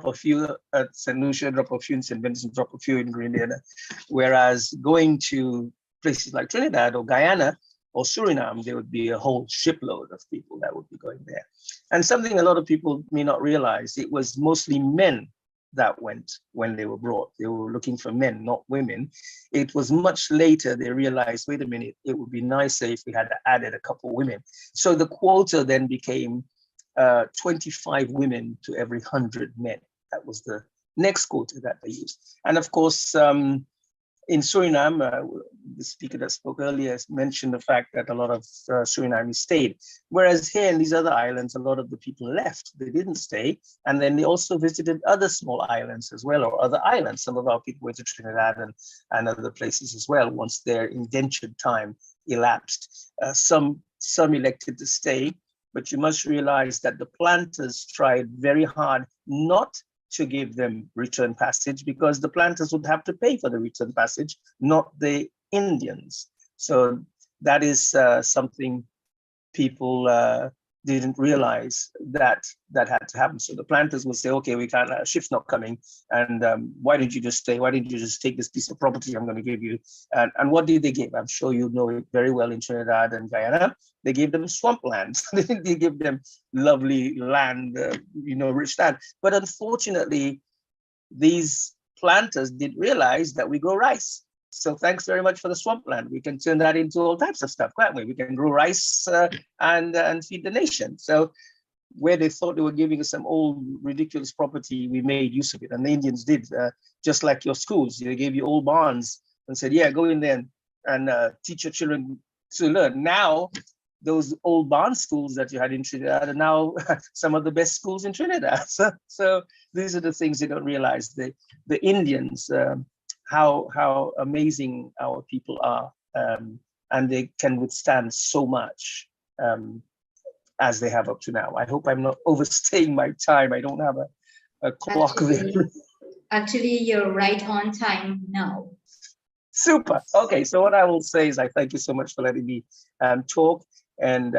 a few at St. Lucia, drop a few in St. Vincent, drop a few in Grenada. Whereas going to places like Trinidad or Guyana or Suriname, there would be a whole shipload of people that would be going there. And something a lot of people may not realize, it was mostly men that went when they were brought. They were looking for men, not women. It was much later they realized, wait a minute, it would be nicer if we had added a couple women. So the quota then became 25 women to every 100 men. That was the next quota that they used. And of course, in Suriname, the speaker that spoke earlier mentioned the fact that a lot of Surinamese stayed. Whereas here in these other islands, a lot of the people left. They didn't stay. And then they also visited other small islands as well, or other islands. Some of our people went to Trinidad and other places as well once their indentured time elapsed. Some elected to stay, but you must realize that the planters tried very hard not to give them return passage, because the planters would have to pay for the return passage, not the Indians. So that is something people didn't realize that had to happen. So the planters would say, okay, we can't, ship's not coming. And why didn't you just stay? Why didn't you just take this piece of property I'm going to give you? And what did they give? I'm sure you know it very well in Trinidad and Guyana. They gave them swampland. They gave them lovely land, rich land. But unfortunately, these planters did realize that we grow rice. So thanks very much for the swampland. We can turn that into all types of stuff, can't we? We can grow rice and feed the nation. So where they thought they were giving us some old ridiculous property, we made use of it. And the Indians did, just like your schools. They gave you old barns and said, yeah, go in there and teach your children to learn. Now, those old barn schools that you had in Trinidad are now some of the best schools in Trinidad. So these are the things they don't realize. The Indians, how amazing our people are, and they can withstand so much. as they have up to now. I hope I'm not overstaying my time. I don't have a clock there. Actually, you're right on time now. Super. Okay, so what I will say is I thank you so much for letting me talk. And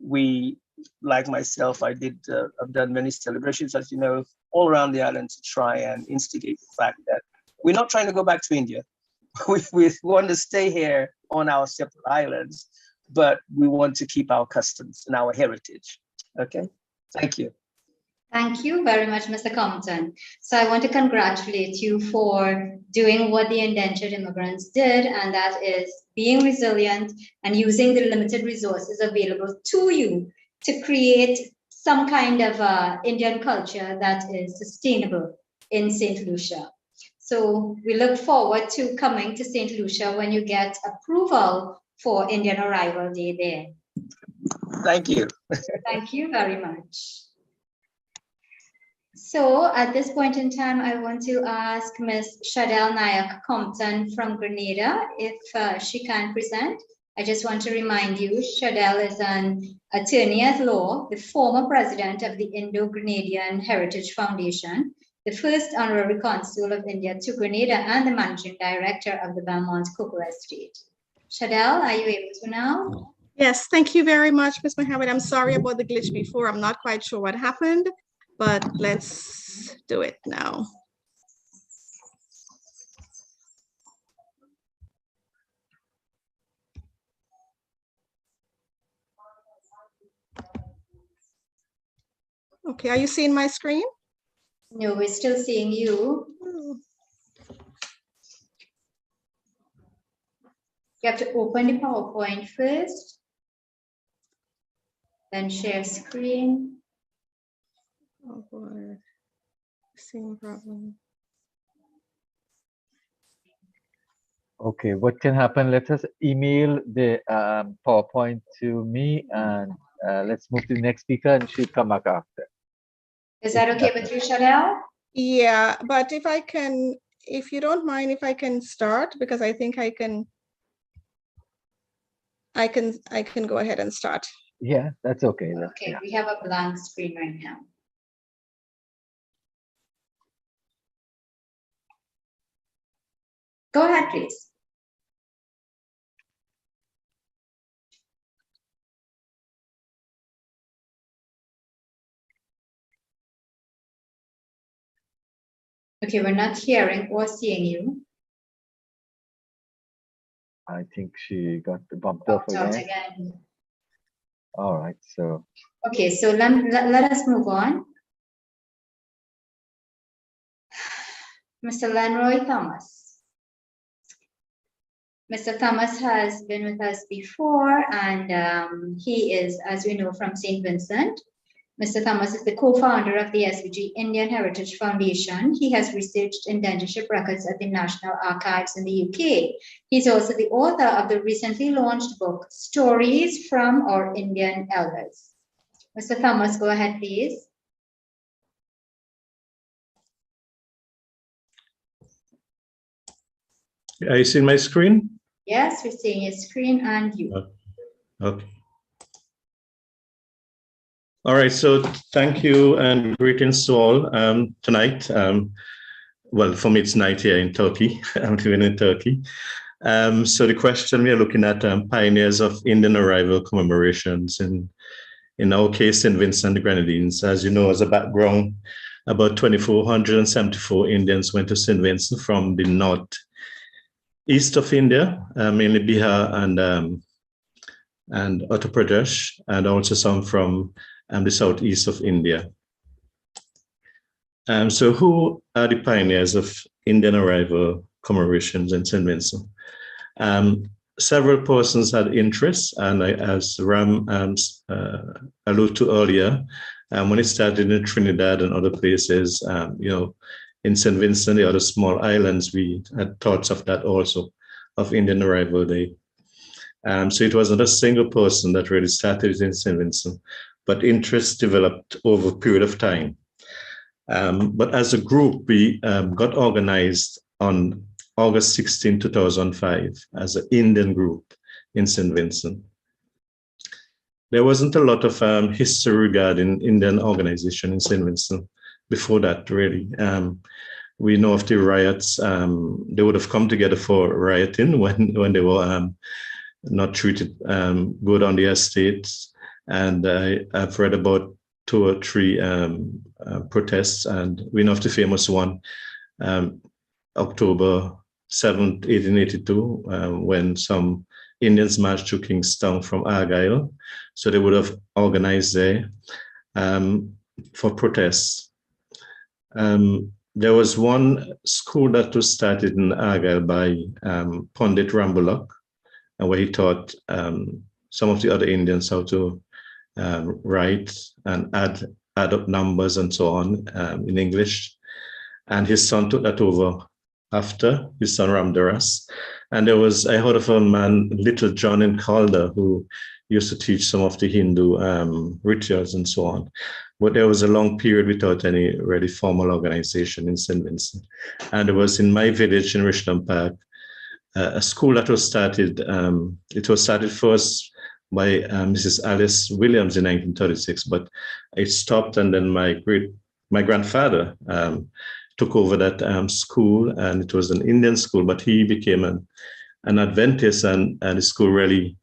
we, like myself, I've done many celebrations, as you know, all around the island to try and instigate the fact that we're not trying to go back to India. We want to stay here on our separate islands, but we want to keep our customs and our heritage. Okay, thank you. Thank you very much, Mr. Compton. So I want to congratulate you for doing what the indentured immigrants did, and that is being resilient and using the limited resources available to you to create some kind of Indian culture that is sustainable in St. Lucia. So we look forward to coming to St. Lucia when you get approval for Indian Arrival Day there. Thank you. Thank you very much. So at this point in time, I want to ask Ms. Shadel Nyack Compton from Grenada if she can present. I just want to remind you, Shadel is an attorney at law, the former president of the Indo-Grenadian Heritage Foundation, the first honorary consul of India to Grenada, and the managing director of the Belmont Cocoa Estate. Shadel, are you able to now? Yes, thank you very much, Ms. Mohammed. I'm sorry about the glitch before. I'm not quite sure what happened, but let's do it now. Okay, are you seeing my screen? No, we're still seeing you. You have to open the PowerPoint first, then share screen. Oh boy, same problem. Okay, what can happen? Let us email the PowerPoint to me, and let's move to the next speaker, and she'll come back after. Is that okay with you, Shadel? Yeah, but if I can, if you don't mind, if I can start, because I think I can go ahead and start. Yeah, that's okay. Okay, yeah. we have a blank screen right now. Go ahead, please. Okay, we're not hearing or seeing you. I think she got bumped off again. Again. All right, so. Okay, so let us move on. Mr. Lenroy Thomas. Mr. Thomas has been with us before, and he is, as we know, from St. Vincent. Mr. Thomas is the co-founder of the SVG Indian Heritage Foundation. He has researched indentureship records at the National Archives in the UK. He's also the author of the recently launched book, Stories from Our Indian Elders. Mr. Thomas, go ahead, please. Are you seeing my screen? Yes, we're seeing your screen and you. Okay. All right, so thank you and greetings to all tonight. Well, for me, it's night here in Turkey. I'm living in Turkey. So the question we are looking at pioneers of Indian arrival commemorations. In our case, St. Vincent and the Grenadines. As you know, as a background, about 2,474 Indians went to St. Vincent from the northeast of India, mainly Bihar and Uttar Pradesh, and also some from the southeast of India. So who are the pioneers of Indian arrival commemorations in St. Vincent? Several persons had interest, and as Ram alluded to earlier, when it started in Trinidad and other places, you know, in St. Vincent, the other small islands, we had thoughts of that also, of Indian Arrival Day. So it wasn't a single person that really started in St. Vincent, but interest developed over a period of time. But as a group, we got organized on August 16, 2005, as an Indian group in St. Vincent. there wasn't a lot of history regarding Indian organization in St. Vincent before that, really. We know of the riots. They would have come together for rioting when they were not treated good on the estates. And I've read about 2 or 3 protests, and we know of the famous one, October 7th, 1882, when some Indians marched to Kingston from Argyle. So they would have organized there for protests. There was one school that was started in Argyle by Pandit Rambulak, and where he taught some of the other Indians how to write and add up numbers and so on in English. And his son took that over after, his son Ramdath. And I heard of a man, Little John in Calder, who used to teach some of the Hindu rituals and so on. But there was a long period without any really formal organization in St. Vincent. And it was in my village in Richland Park, a school that was started. It was started first by Mrs. Alice Williams in 1936, but it stopped, and then my grandfather took over that school, and it was an Indian school, but he became an Adventist, and the school really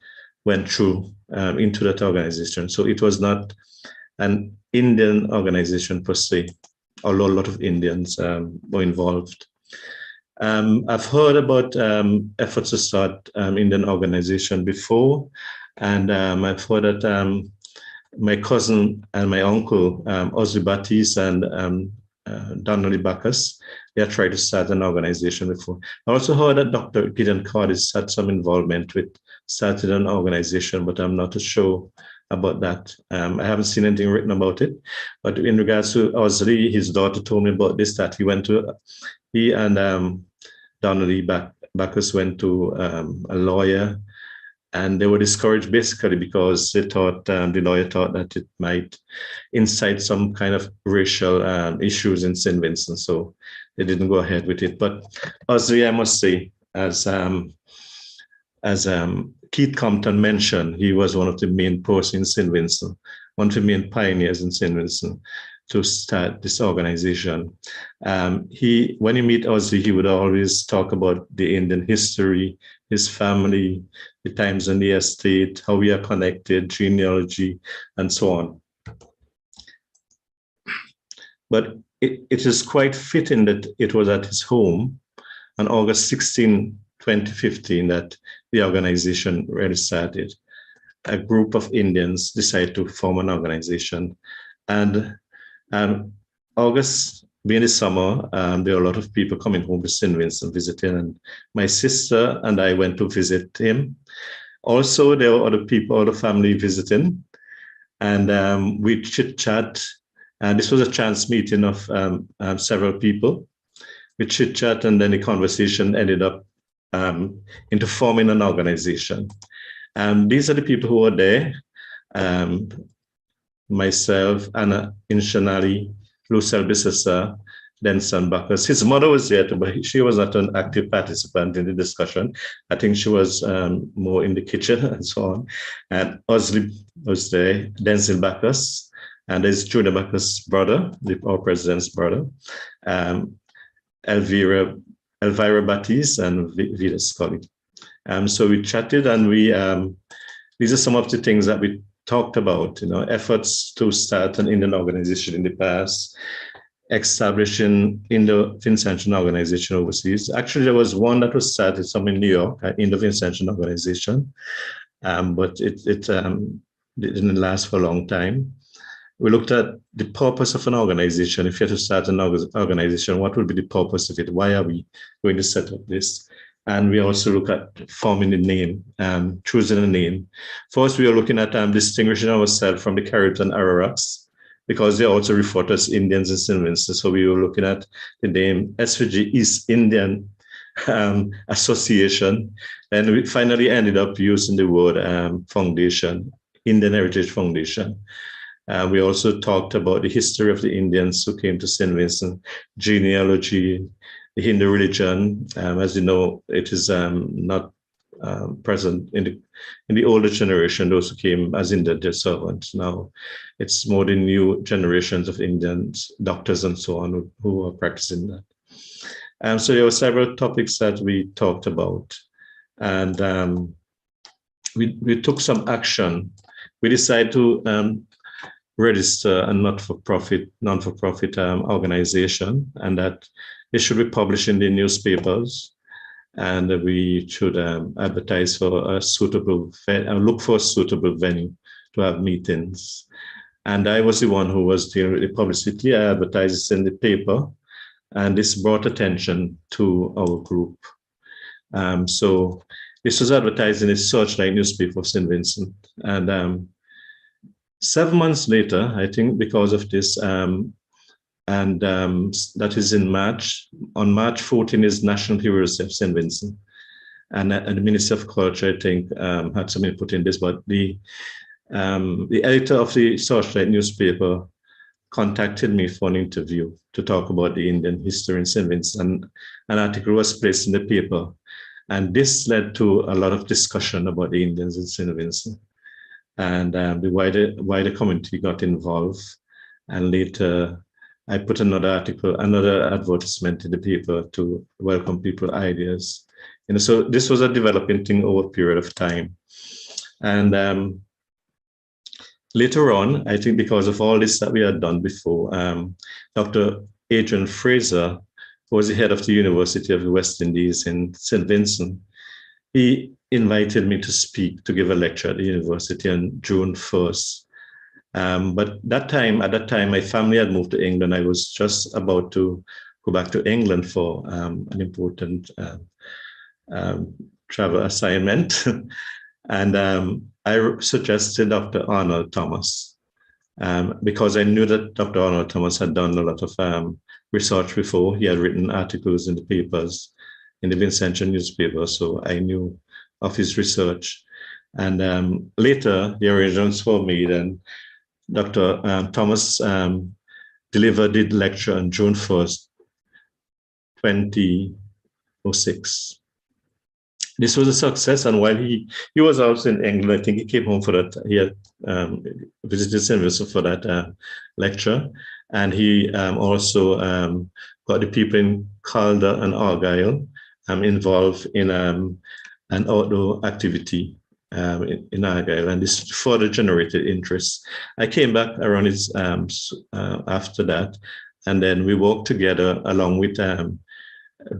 went through into that organization. So it was not an Indian organization per se, although a lot of Indians were involved. I've heard about efforts to start Indian organization before, and I've heard that my cousin and my uncle, Ozzy Batiste and Donnelly Bacchus, they had tried to start an organization before. I also heard that Dr. Gideon Cordis had some involvement with starting an organization, but I'm not sure about that. I haven't seen anything written about it. But in regards to Ozzy, his daughter told me about this, that he and Donnelly Bacchus went to a lawyer, and they were discouraged basically because they thought, the lawyer thought that it might incite some kind of racial issues in St. Vincent. So they didn't go ahead with it. But Ozzy, I must say, as Keith Compton mentioned, he was one of the main persons in St. Vincent, one of the main pioneers in St. Vincent to start this organization. When you meet Ozzy, he would always talk about the Indian history, his family, the times on the estate, how we are connected, genealogy, and so on. But it is quite fitting that it was at his home on August 16, 2015, that the organization really started. A group of Indians decided to form an organization. And August being the summer, there were a lot of people coming home to St. Vincent visiting, and my sister and I went to visit him. Also, there were other people, other family visiting, and we chit-chat. And this was a chance meeting of several people. We chit-chat, and then the conversation ended up into forming an organization. These are the people who were there. Myself, Anna Inshanali, Lucia Bissessa, Denson Bacchus. His mother was there, but she was not an active participant in the discussion. I think she was more in the kitchen and so on. And Ozzy was there, Denzel Bacchus, and there's Junior Bacchus' brother, our president's brother, Elvira Batiste, and Vida Scully. So we chatted, and these are some of the things that we talked about, efforts to start an Indian organization in the past, establishing Indo-Vincentian organization overseas. Actually, there was one that was started somewhere in New York, an Indo-Vincentian organization, but it didn't last for a long time. We looked at the purpose of an organization. If you had to start an organization, what would be the purpose of it? Why are we going to set up this? And we also look at forming the name, choosing a name. First, we are looking at distinguishing ourselves from the Caribs and Ararats, because they also refer to as Indians in St. Vincent. So we were looking at the name SVG, East Indian Association. And we finally ended up using the word foundation, Indian Heritage Foundation. We also talked about the history of the Indians who came to St. Vincent, genealogy, the Hindu religion. As you know, it is not present in the older generation, those who came as indentured servants. Now it's more the new generations of Indians, doctors and so on, who are practicing that. So there were several topics that we talked about, and we took some action. We decided to register a non-for-profit organization, and that it should be published in the newspapers, and we should advertise for a suitable, look for a suitable venue to have meetings. And I was the one who was dealing with the publicity. I advertised in the paper, and this brought attention to our group. So this was advertised in the Searchlight newspaper of St. Vincent. And 7 months later, I think because of this, that is in March. On March 14 is National Heroes of St. Vincent. And the Minister of Culture, I think, had some input in this, but the editor of the Searchlight newspaper contacted me for an interview to talk about the Indian history in St. Vincent. And an article was placed in the paper. And this led to a lot of discussion about the Indians in St. Vincent. And the wider community got involved. And later, I put another advertisement in the paper to welcome people's ideas. So this was a developing thing over a period of time. And later on, I think because of all this that we had done before, Dr. Adrian Fraser, who was the head of the University of the West Indies in St. Vincent, he invited me to speak, to give a lecture at the university on June 1st. But at that time, my family had moved to England. I was just about to go back to England for an important travel assignment. And I suggested Dr. Arnold Thomas, because I knew that Dr. Arnold Thomas had done a lot of research before. He had written articles in the papers, in the Vincentian newspaper, so I knew of his research. And later, the arrangements were made, and Dr. Thomas delivered the lecture on June 1st, 2006. This was a success, and while he was also in England, I think he came home for that. He had visited St. Vincent for that lecture, and he also got the people in Calder and Argyll involved in an outdoor activity in Argyll, and this further generated interest. I came back around after that, and then we worked together along with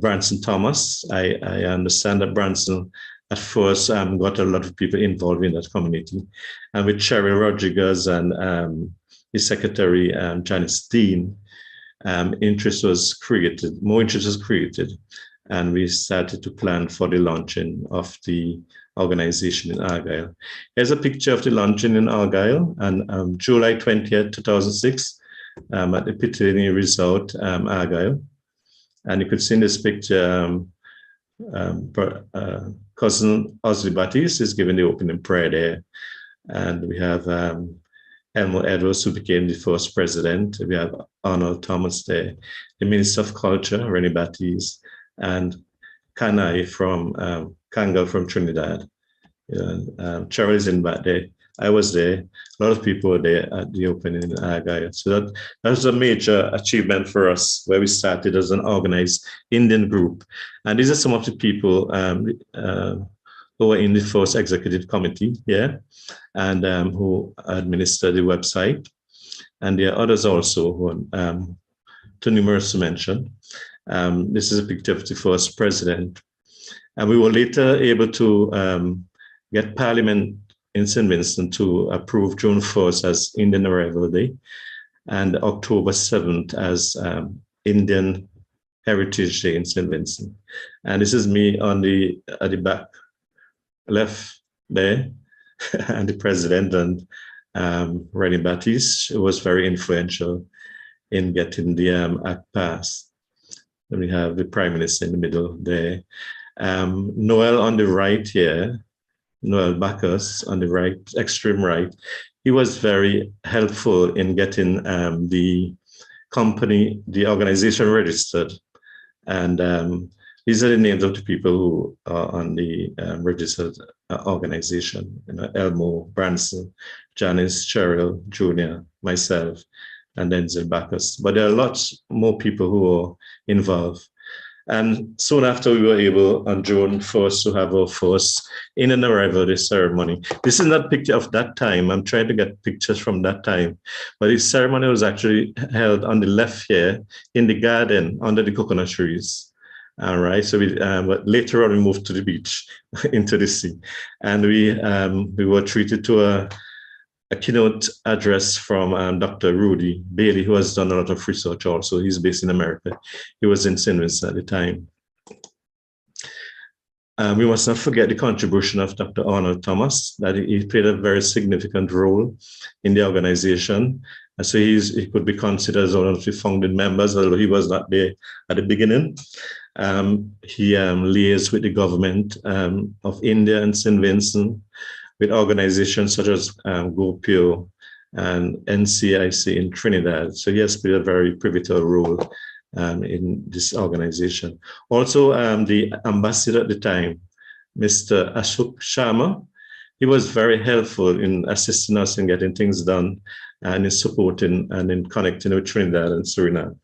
Branson Thomas. I understand that Branson at first got a lot of people involved in that community, and with Cheryl Rodriguez and his secretary, Janice Dean, more interest was created, and we started to plan for the launching of the organization in Argyll. Here's a picture of the launching in Argyll on July 20th, 2006, at the Pitilini Resort, Argyll. And you could see in this picture, Cousin Osley Battis is giving the opening prayer there. And we have Elmo Edwards, who became the first president. We have Arnold Thomas there, the Minister of Culture, Rennie Battis, and Kangai from Kangal from Trinidad. Cheryl is in back there. I was there. A lot of people were there at the opening in Argyll. So that was a major achievement for us, where we started as an organized Indian group. And these are some of the people who were in the first executive committee here, and who administer the website. And there are others also who are too numerous to mention. This is a picture of the first president. And we were later able to get Parliament in St. Vincent to approve June 1st as Indian Arrival Day, and October 7th as Indian Heritage Day in St. Vincent. And this is me at the back left there, and the president, and Rennie Battis, who was very influential in getting the act passed. Then we have the Prime Minister in the middle there. Noel on the right here, Noel Bacchus on the right, extreme right, he was very helpful in getting the organization registered. And These are the names of the people who are on the registered organization. You know, Elmo, Branson, Janice, Cheryl, Junior, myself, and Denzel Bacchus. But there are lots more people who are involved. And soon after, we were able on June 1st to have our first Indian Arrival Day ceremony. This is not a picture of that time. I'm trying to get pictures from that time. But the ceremony was actually held on the left here in the garden under the coconut trees. All right. So but later on, we moved to the beach into the sea. And we were treated to a keynote address from Dr. Rudy Bailey, who has done a lot of research also. He's based in America. He was in St. Vincent at the time. We must not forget the contribution of Dr. Arnold Thomas, that he played a very significant role in the organization. And so he could be considered as one of the founding members, although he was not there at the beginning. He liaised with the government of India and St. Vincent, with organizations such as GoPio and NCIC in Trinidad. So he has played a very pivotal role in this organization. Also, the ambassador at the time, Mr. Ashok Sharma, he was very helpful in assisting us in getting things done and in supporting and in connecting with Trinidad and Suriname.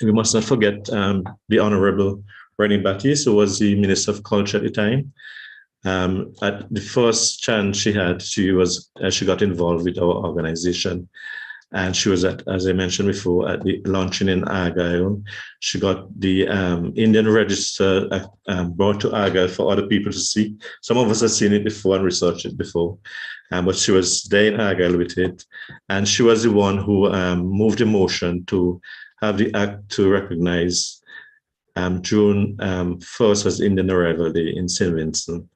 We must not forget the Honorable Rennie Battis, who was the Minister of Culture at the time. At the first chance she had, she got involved with our organization, and she was at, as I mentioned before, at the launching in Argyle. She got the Indian Register brought to Argyle for other people to see. Some of us have seen it before and researched it before, but she was there in Argyle with it, and she was the one who moved the motion to have the act to recognize June 1st as Indian Arrival Day in St. Vincent.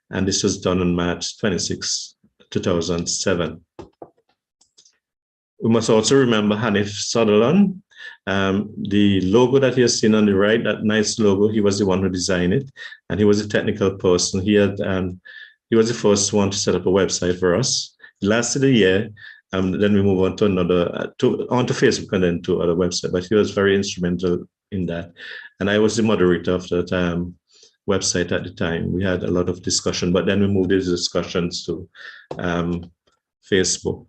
And this was done on March 26, 2007. We must also remember Hanif Sutherland. The logo that you see on the right, that nice logo, he was the one who designed it, and he was a technical person. He was the first one to set up a website for us. It lasted a year, then we move on to onto Facebook and then to other website. But he was very instrumental in that, and I was the moderator of that website at the time. We had a lot of discussion, but then we moved these discussions to Facebook.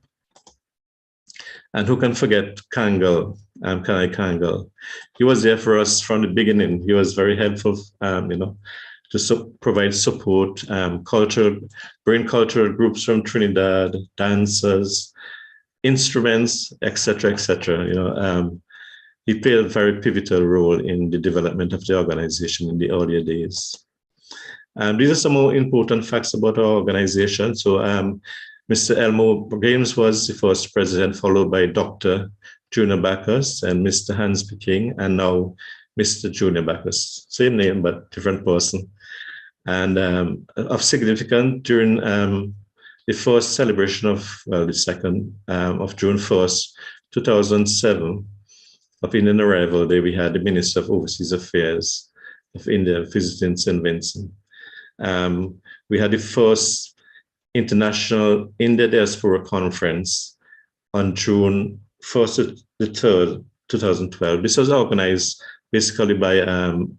And who can forget Kangal, Kanai Kangal? He was there for us from the beginning. He was very helpful, to provide support, bring cultural groups from Trinidad, dancers, instruments, etc., etc. He played a very pivotal role in the development of the organization in the earlier days. These are some more important facts about our organization. So Mr. Elmo Games was the first president, followed by Dr. Junior Bacchus and Mr. Hans Peking, and now Mr. Junior Bacchus. Same name, but different person. And of significance, during the first celebration of, the second of June 1st, 2007, of Indian Arrival Day, we had the Minister of Overseas Affairs of India visiting St. Vincent. We had the first International India Diaspora Conference on June 1st to the 3rd, 2012. This was organized basically by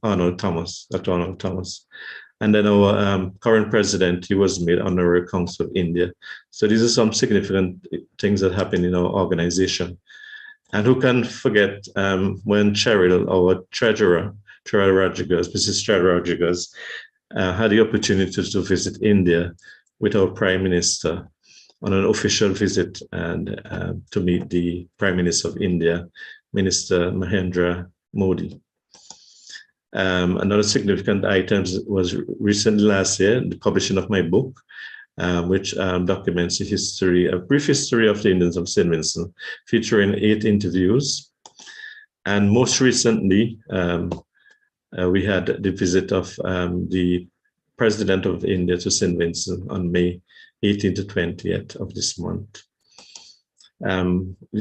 Arnold Thomas, Dr. Arnold Thomas. And then our current president, he was made Honorary Consul of India. So these are some significant things that happened in our organization. And who can forget when Cheryl, our treasurer, Mrs. Cheryl Rodriguez, had the opportunity to visit India with our Prime Minister on an official visit and to meet the Prime Minister of India, Minister Mahendra Modi. Another significant item was recently last year, the publishing of my book, which documents the history, a brief history of the Indians of St. Vincent, featuring 8 interviews. And most recently, we had the visit of the President of India to St. Vincent on May 18th to 20th of this month.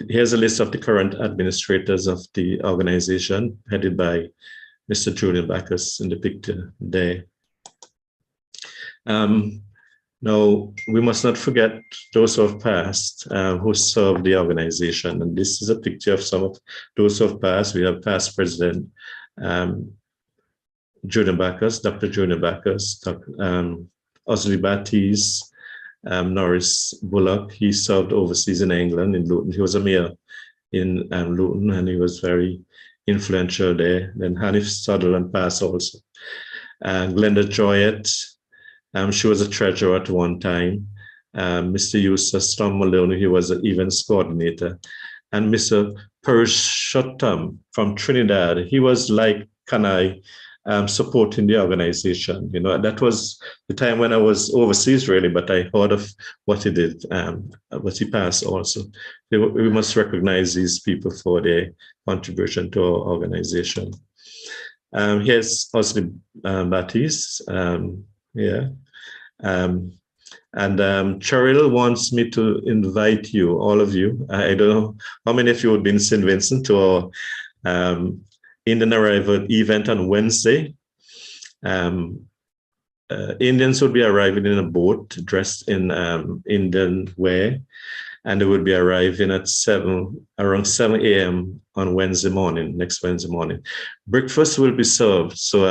Here's a list of the current administrators of the organization, headed by Mr. Junior Bacchus in the picture there. Now, we must not forget those who have passed, who served the organization. And this is a picture of some of those who have passed. We have past President Junior Bacchus, Dr. Junior Bacchus, Osley Batiste, Norris Bullock. He served overseas in England, in Luton. He was a mayor in Luton, and he was very influential there. Then Hanif Sutherland passed also. Glenda Joyette, she was a treasurer at one time. Mr. Eustace Storm Maloney, he was an events coordinator. And Mr. Purushottam from Trinidad, he was like Kanai, supporting the organization. You know, that was the time when I was overseas, really, but I heard of what he did, what he passed also. We must recognize these people for their contribution to our organization. Here's Osley Batiste, and Cheryl wants me to invite you, all of you. I don't know how many of you would be in St. Vincent to our Indian arrival event on Wednesday. Indians would be arriving in a boat dressed in Indian wear, and they would be arriving at around 7 a.m. on Wednesday morning, next Wednesday morning. Breakfast will be served, so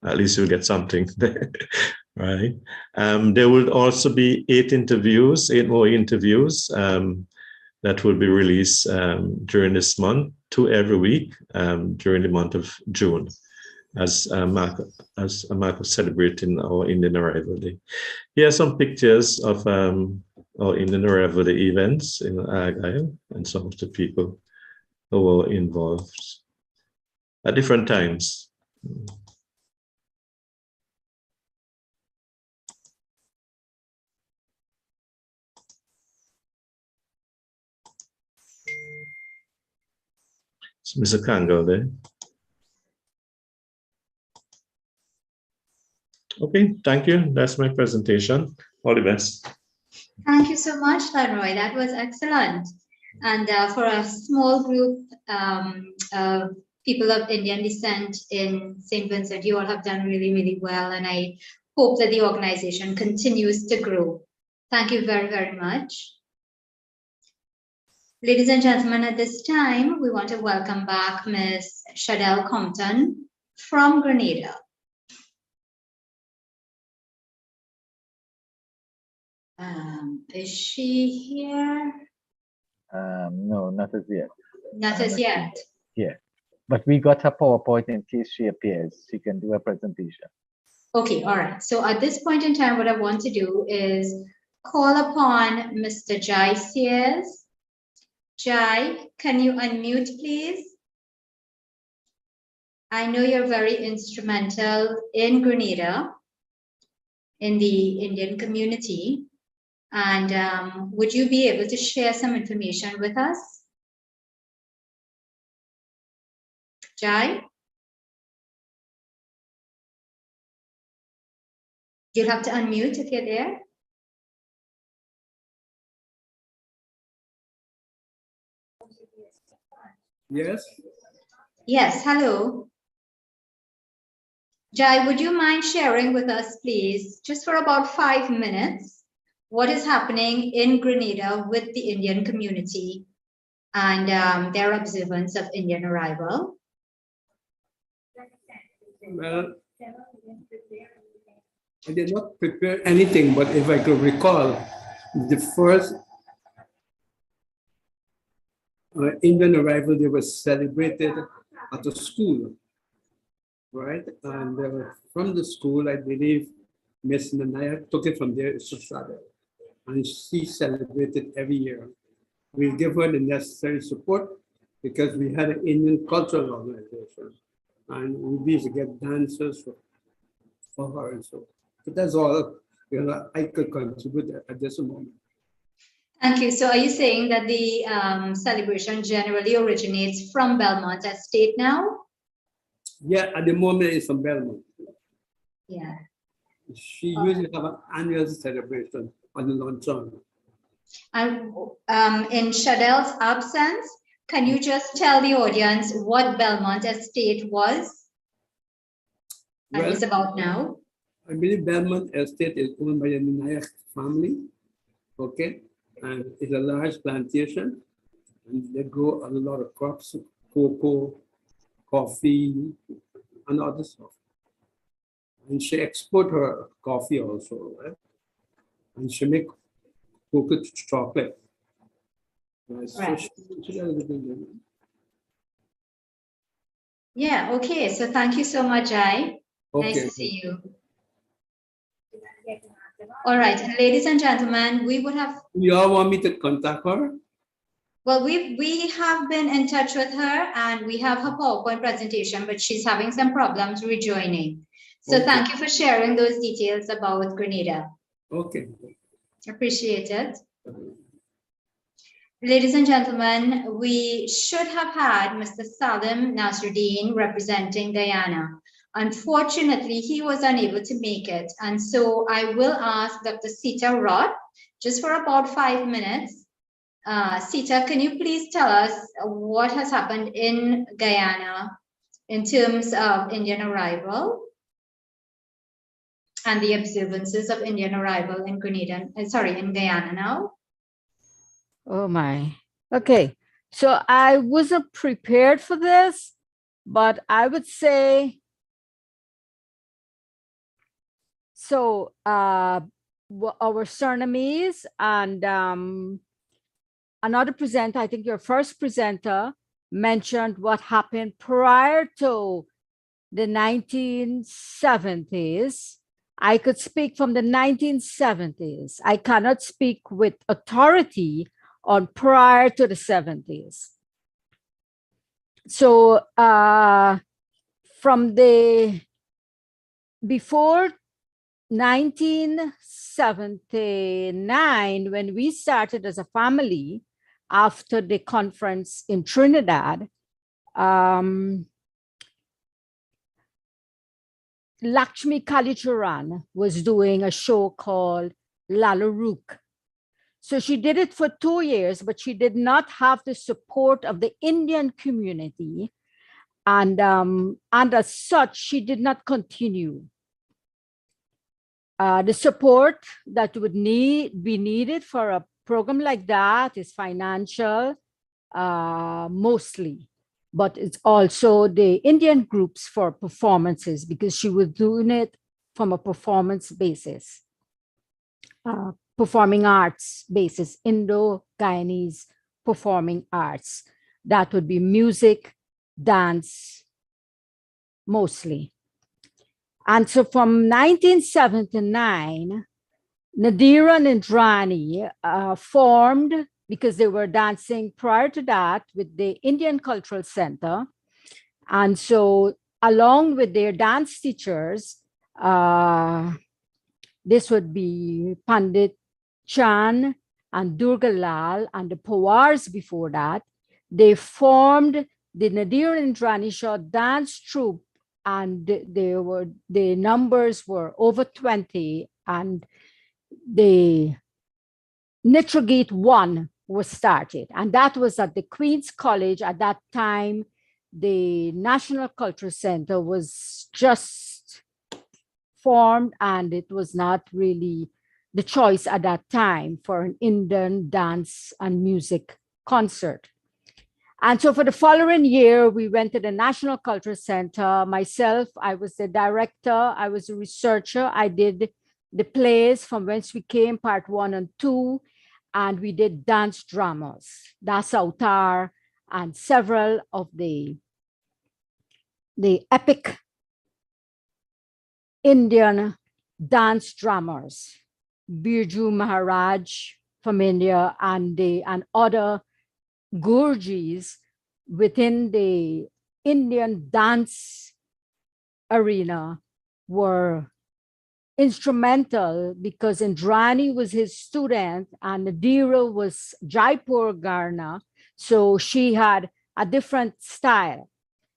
at least you'll get something there, right? There will also be 8 more interviews that will be released during this month, 2 every week during the month of June, as a mark of celebrating our Indian Arrival Day. Here are some pictures of our Indian Arrival Day events in Argyle and some of the people who were involved at different times. So Mr. Kangal there. Okay, thank you. That's my presentation. All the best. Thank you so much, Leroy. That was excellent. And for a small group of people of Indian descent in St. Vincent, you all have done really, really well. And I hope that the organization continues to grow. Thank you very, very much. Ladies and gentlemen, at this time, we want to welcome back Ms. Shadel Compton from Grenada. Is she here? No, not as yet. Not as yet. Yeah, but we got her PowerPoint in case she appears. She can do a presentation. Okay, all right. So at this point in time, what I want to do is call upon Mr. Jai Sears. Jai, can you unmute, please? I know you're very instrumental in Grenada, in the Indian community. And would you be able to share some information with us? Jai? You'll have to unmute if you're there. Yes. Yes, hello. Jai, would you mind sharing with us, please, just for about 5 minutes, what is happening in Grenada with the Indian community and their observance of Indian arrival? Well, I did not prepare anything, but if I could recall, the first Indian arrival, they was celebrated at a school, right? And from the school, I believe Miss Nanaya took it from there to Shadel, and she celebrated every year. We give her the necessary support because we had an Indian cultural organization, and we used to get dancers for her and so. But that's all I could contribute at this moment. Thank you. So are you saying that the celebration generally originates from Belmont Estate now? Yeah, at the moment it's from Belmont. Yeah. She usually have an annual celebration on the luncheon. And in Shadel's absence, can you just tell the audience what Belmont Estate was and is about now? I believe Belmont Estate is owned by the Nyack family, okay? And it's a large plantation, and they grow a lot of crops, cocoa, coffee, and other stuff. And she export her coffee also, right? And she make coconut chocolate. So Right. she does everything. Yeah, okay. So thank you so much, Jai. Nice Okay. to see you. All right, and ladies and gentlemen, we would have, You all want me to contact her? well, we have been in touch with her and we have her PowerPoint presentation, but she's having some problems rejoining. So Okay. thank you for sharing those details about Grenada. Okay. Appreciate it. Ladies and gentlemen, we should have had Mr. Salaudeen Nausrudeen representing Guyana. Unfortunately, he was unable to make it. And so I will ask Dr. Sita Roth, just for about 5 minutes. Sita, can you please tell us what has happened in Guyana in terms of Indian arrival and the observances of Indian arrival in in Guyana now? Oh my. Okay. So I wasn't prepared for this, but I would say, so our Sarnamis and another presenter, I think your first presenter, mentioned what happened prior to the 1970s. I could speak from the 1970s. I cannot speak with authority on prior to the 70s. So from the before 1979, when we started as a family after the conference in Trinidad, Lakshmi Kalicharan was doing a show called Lala Rook. So she did it for 2 years, but she did not have the support of the Indian community. And as such, she did not continue. The support that would be needed for a program like that is financial, mostly. But it's also the Indian groups for performances, because she was doing it from a performance basis, performing arts basis, Indo-Guyanese performing arts. That would be music, dance, mostly. And so from 1979, Nadira and Indrani formed, because they were dancing prior to that with the Indian Cultural Center. And so along with their dance teachers, this would be Pandit Chan and Durga Lal and the Pawars before that, they formed the Nadira and Indrani Shaw dance troupe, and the numbers were over 20, and the Nitrogate 1 was started, and that was at the Queen's College. At that time, the National Culture Center was just formed, and it was not really the choice at that time for an Indian dance and music concert. And so for the following year, we went to the National Culture Center. Myself, I was the director, I was a researcher. I did the plays From Whence We Came, Part 1 and 2, and we did dance dramas, Das Autar, and several of the epic Indian dance dramas, Birju Maharaj from India, and other Gurjis within the Indian dance arena were instrumental, because Indrani was his student and Nadira was Jaipur Garna. So she had a different style.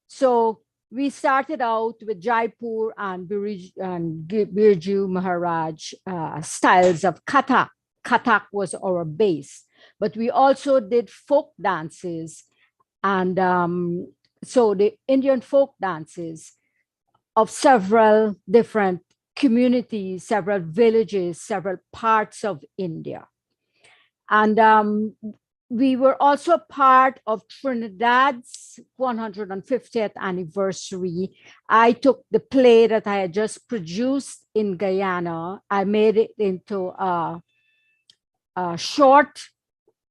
So we started out with Jaipur and Birju Maharaj styles of Kathak. Kathak was our base, but we also did folk dances. And so the Indian folk dances of several different communities, several villages, several parts of India. And we were also part of Trinidad's 150th anniversary. I took the play that I had just produced in Guyana. I made it into a short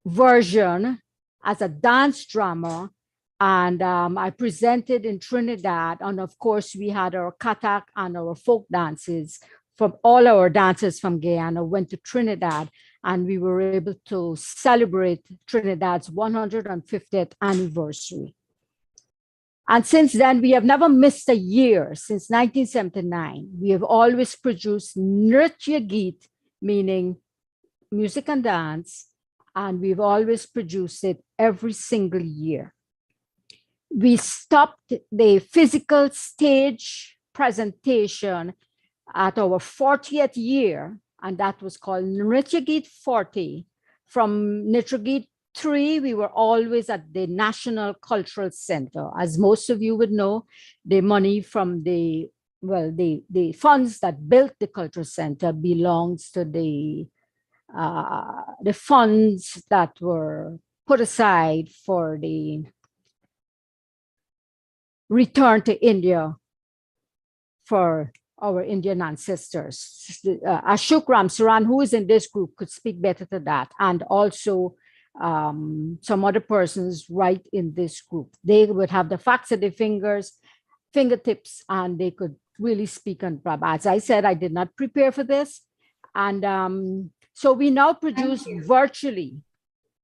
version as a dance drama. And I presented in Trinidad. And of course, we had our katak and our folk dances. From all our dancers from Guyana went to Trinidad, and we were able to celebrate Trinidad's 150th anniversary. And since then, we have never missed a year. Since 1979, we have always produced Nritya Geet, meaning music and dance, and we've always produced it every single year. We stopped the physical stage presentation at our 40th year, and that was called Nritya Geet 40. From Nritya Geet 3, we were always at the National Cultural Center. As most of you would know, the money from the funds that built the Cultural Center belongs to the funds that were put aside for the return to India for our Indian ancestors. Ashok Ramsaran, who is in this group, could speak better to that. And also some other persons right in this group. They would have the facts at their fingertips, and they could really speak on Prabha. As I said, I did not prepare for this. And so we now produce virtually.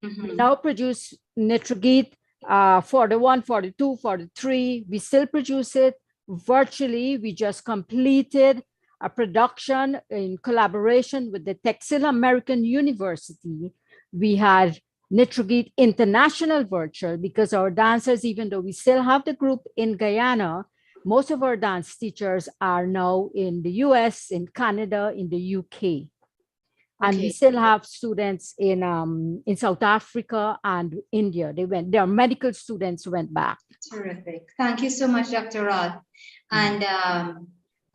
We now produce Nritya Geet 41, 42, 43. We still produce it virtually. We just completed a production in collaboration with the Texas American University. We had Nritya Geet International Virtual, because our dancers, even though we still have the group in Guyana, most of our dance teachers are now in the US, in Canada, in the UK. And we still have students in South Africa and India. Their medical students went back. Terrific. Thank you so much, Dr. Rod. And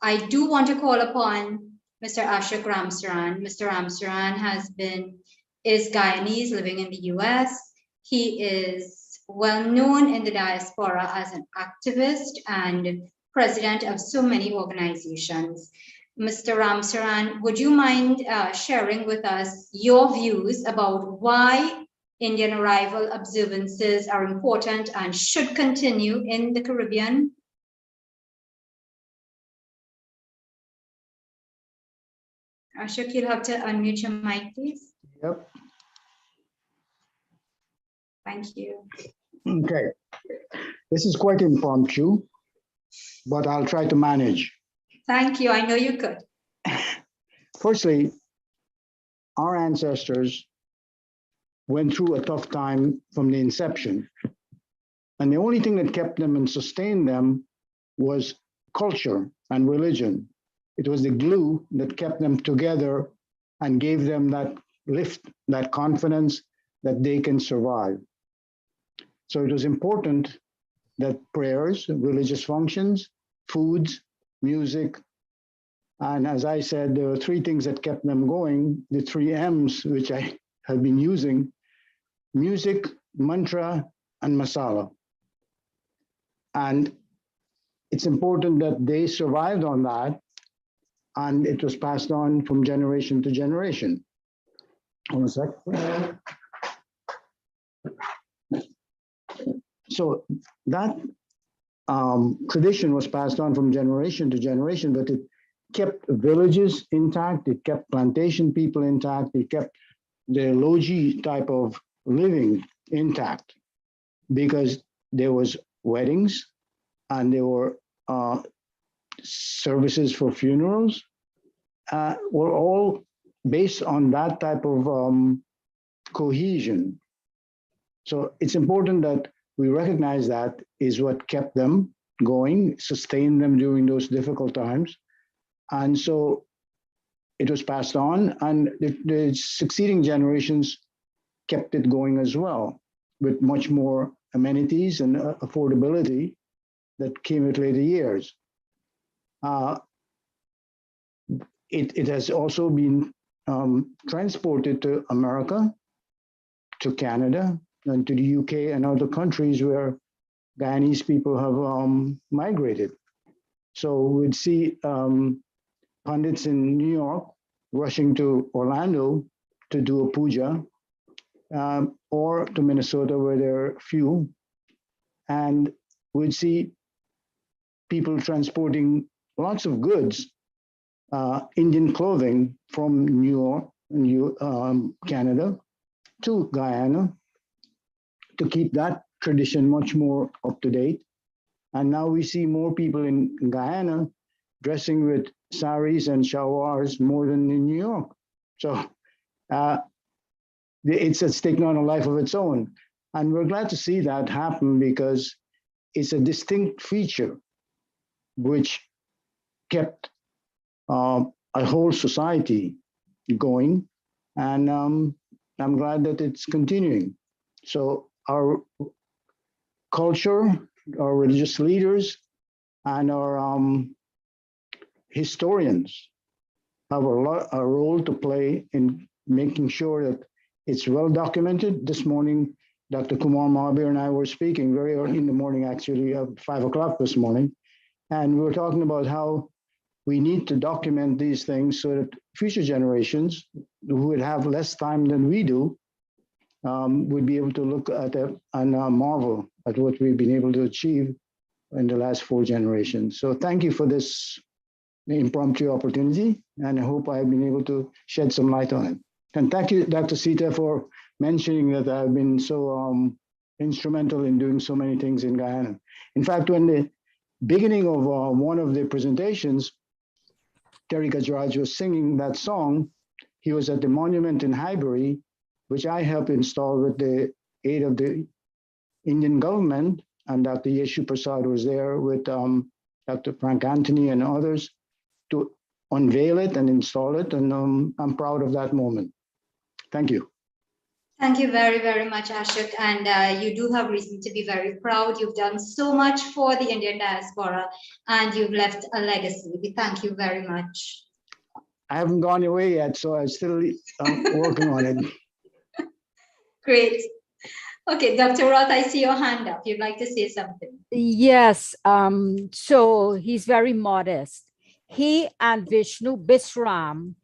I do want to call upon Mr. Ashok Ramsaran. Mr. Ramsaran is Guyanese living in the US. He is well known in the diaspora as an activist and president of so many organizations. Mr. Ramsaran, would you mind sharing with us your views about why Indian arrival observances are important and should continue in the Caribbean? Ashok, you'll have to unmute your mic, please. Yep. Thank you. Okay. This is quite impromptu, but I'll try to manage. Thank you. I know you could. Firstly, our ancestors went through a tough time from the inception. And the only thing that kept them and sustained them was culture and religion. It was the glue that kept them together and gave them that lift, that confidence that they can survive. So it was important that prayers, religious functions, foods, music, and as I said, there were three things that kept them going, the three M's, which I have been using: music, mantra, and masala. And it's important that they survived on that, and it was passed on from generation to generation. Hold on a sec. So that tradition was passed on from generation to generation, but it kept villages intact, it kept plantation people intact, it kept the Logi type of living intact, because there was weddings and there were services for funerals, were all based on that type of cohesion. So it's important that we recognize that is what kept them going, sustained them during those difficult times. And so it was passed on, and the succeeding generations kept it going as well, with much more amenities and affordability that came with later years. It has also been transported to America, to Canada and to the UK and other countries where Guyanese people have migrated. So we'd see pundits in New York rushing to Orlando to do a puja, or to Minnesota where there are few. And we'd see people transporting lots of goods, Indian clothing from New York, Canada to Guyana to keep that tradition much more up to date. And now we see more people in Guyana dressing with saris and shalwars more than in New York. So it's taken on a life of its own. And we're glad to see that happen because it's a distinct feature which kept a whole society going. And I'm glad that it's continuing. So our culture, our religious leaders, and our historians have a role to play in making sure that it's well documented. This morning, Dr. Kumar Mahabir and I were speaking very early in the morning, actually, at 5 o'clock this morning. And we were talking about how we need to document these things so that future generations who would have less time than we do would be able to look at it and marvel at what we've been able to achieve in the last 4 generations. So thank you for this impromptu opportunity, and I hope I've been able to shed some light on it. And thank you, Dr. Sita, for mentioning that I've been so instrumental in doing so many things in Guyana. In fact, when the beginning of one of the presentations, Terry Gajraj was singing that song. He was at the monument in Highbury, which I helped install with the aid of the Indian government, and Dr. Yeshu Prasad was there with Dr. Frank Anthony and others to unveil it and install it, and I'm proud of that moment. Thank you. Thank you very, very much, Ashok. And you do have reason to be very proud. You've done so much for the Indian diaspora, and you've left a legacy. We thank you very much. I haven't gone away yet, so I'm still working on it. Great. Okay, Dr. Roth, I see your hand up. You'd like to say something. Yes, so he's very modest. He and Vishnu Bisram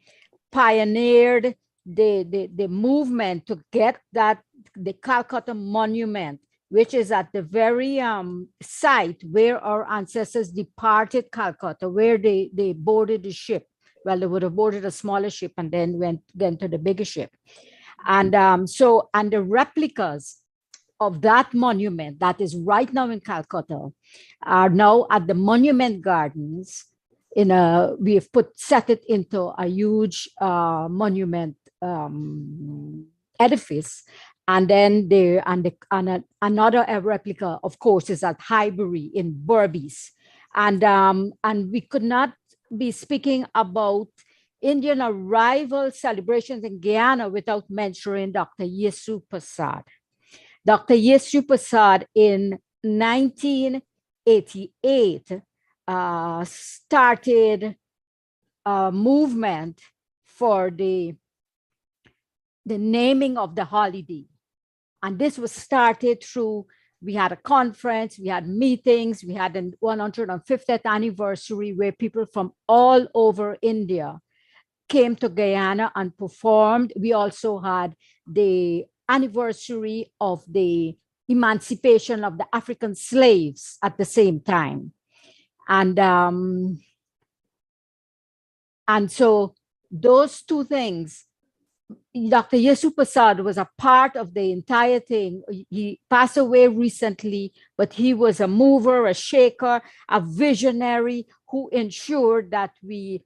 pioneered the movement to get the Calcutta Monument, which is at the very site where our ancestors departed Calcutta, where they boarded the ship. Well, they would have boarded a smaller ship and then went to the bigger ship. And and the replicas of that monument that is right now in Calcutta are now at the Monument Gardens. We have set it into a huge monument edifice, and then another replica, of course, is at Highbury in Berbice, and we could not be speaking about Indian arrival celebrations in Guyana without mentioning Dr. Yesu Prasad. Dr. Yesu Prasad in 1988 started a movement for the naming of the holiday. And this was started through, we had a conference, we had meetings, we had a 150th anniversary where people from all over India came to Guyana and performed. We also had the anniversary of the emancipation of the African slaves at the same time. And so those two things, Dr. Yesu Prasad was a part of the entire thing. He passed away recently, but he was a mover, a shaker, a visionary who ensured that we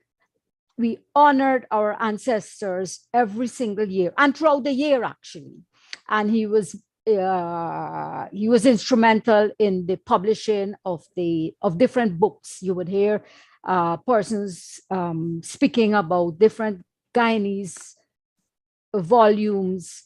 honored our ancestors every single year and throughout the year, actually. And he was instrumental in the publishing of different books. You would hear persons speaking about different Guyanese volumes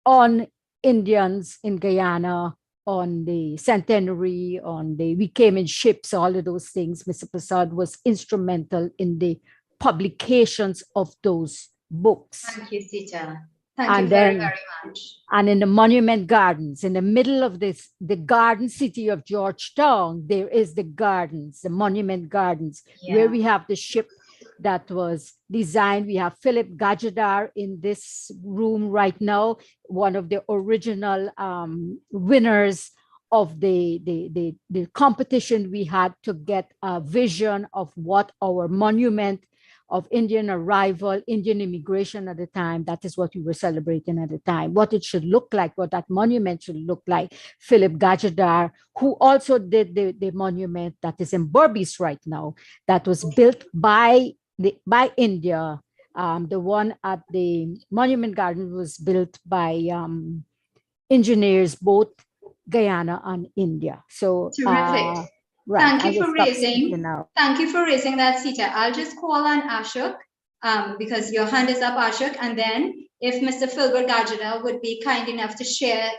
on Indians in Guyana, on the Centenary, we came in ships, all of those things. Mr. Prasad was instrumental in the publications of those books. Thank you, Sita. Thank you very, very much. And in the Monument Gardens, in the middle of this, the garden city of Georgetown, there is the gardens, the Monument Gardens, where we have the ship that was designed. We have Philip Gajadar in this room right now, one of the original winners of the competition we had to get a vision of what our monument of Indian arrival, Indian immigration at the time, that is what we were celebrating at the time, what it should look like, what that monument should look like. Philip Gajadar, who also did the monument that is in Berbice right now, that was built by India. The one at the Monument Garden was built by engineers, both Guyana and India. So terrific. Right. Thank you for raising that, Sita. I'll just call on Ashok because your hand is up, Ashok, and then if Mr. Philbert Gajadar would be kind enough to share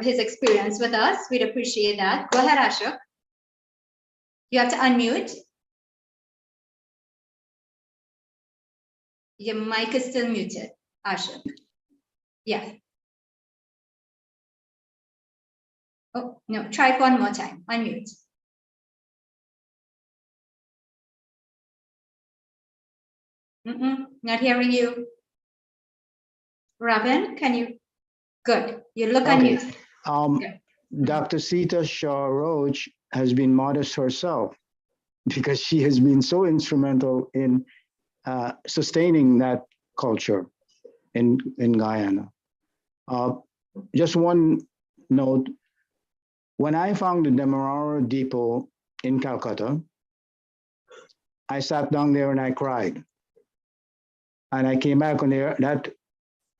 his experience with us, we'd appreciate that. Go ahead, Ashok. You have to unmute. Your mic is still muted, Ashok. Yeah. Oh, no, try it one more time. Unmute. Not hearing you. Robin, can you? Good. You look unmuted. Dr. Sita Shaw Roach has been modest herself because she has been so instrumental in sustaining that culture in Guyana. Just one note, when I found the Demerara Depot in Calcutta, I sat down there and I cried. And I came back on that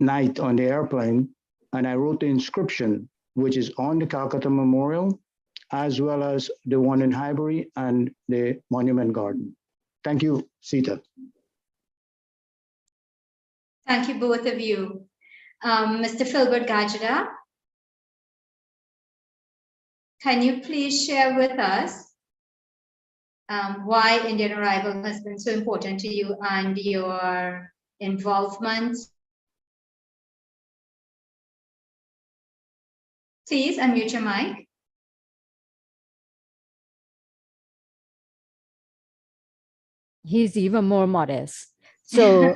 night on the airplane and I wrote the inscription, which is on the Calcutta Memorial, as well as the one in Highbury and the Monument Garden. Thank you, Sita. Thank you, both of you. Mr. Philbert Gajadar, can you please share with us why Indian arrival has been so important to you and your involvement? Please unmute your mic. He's even more modest. So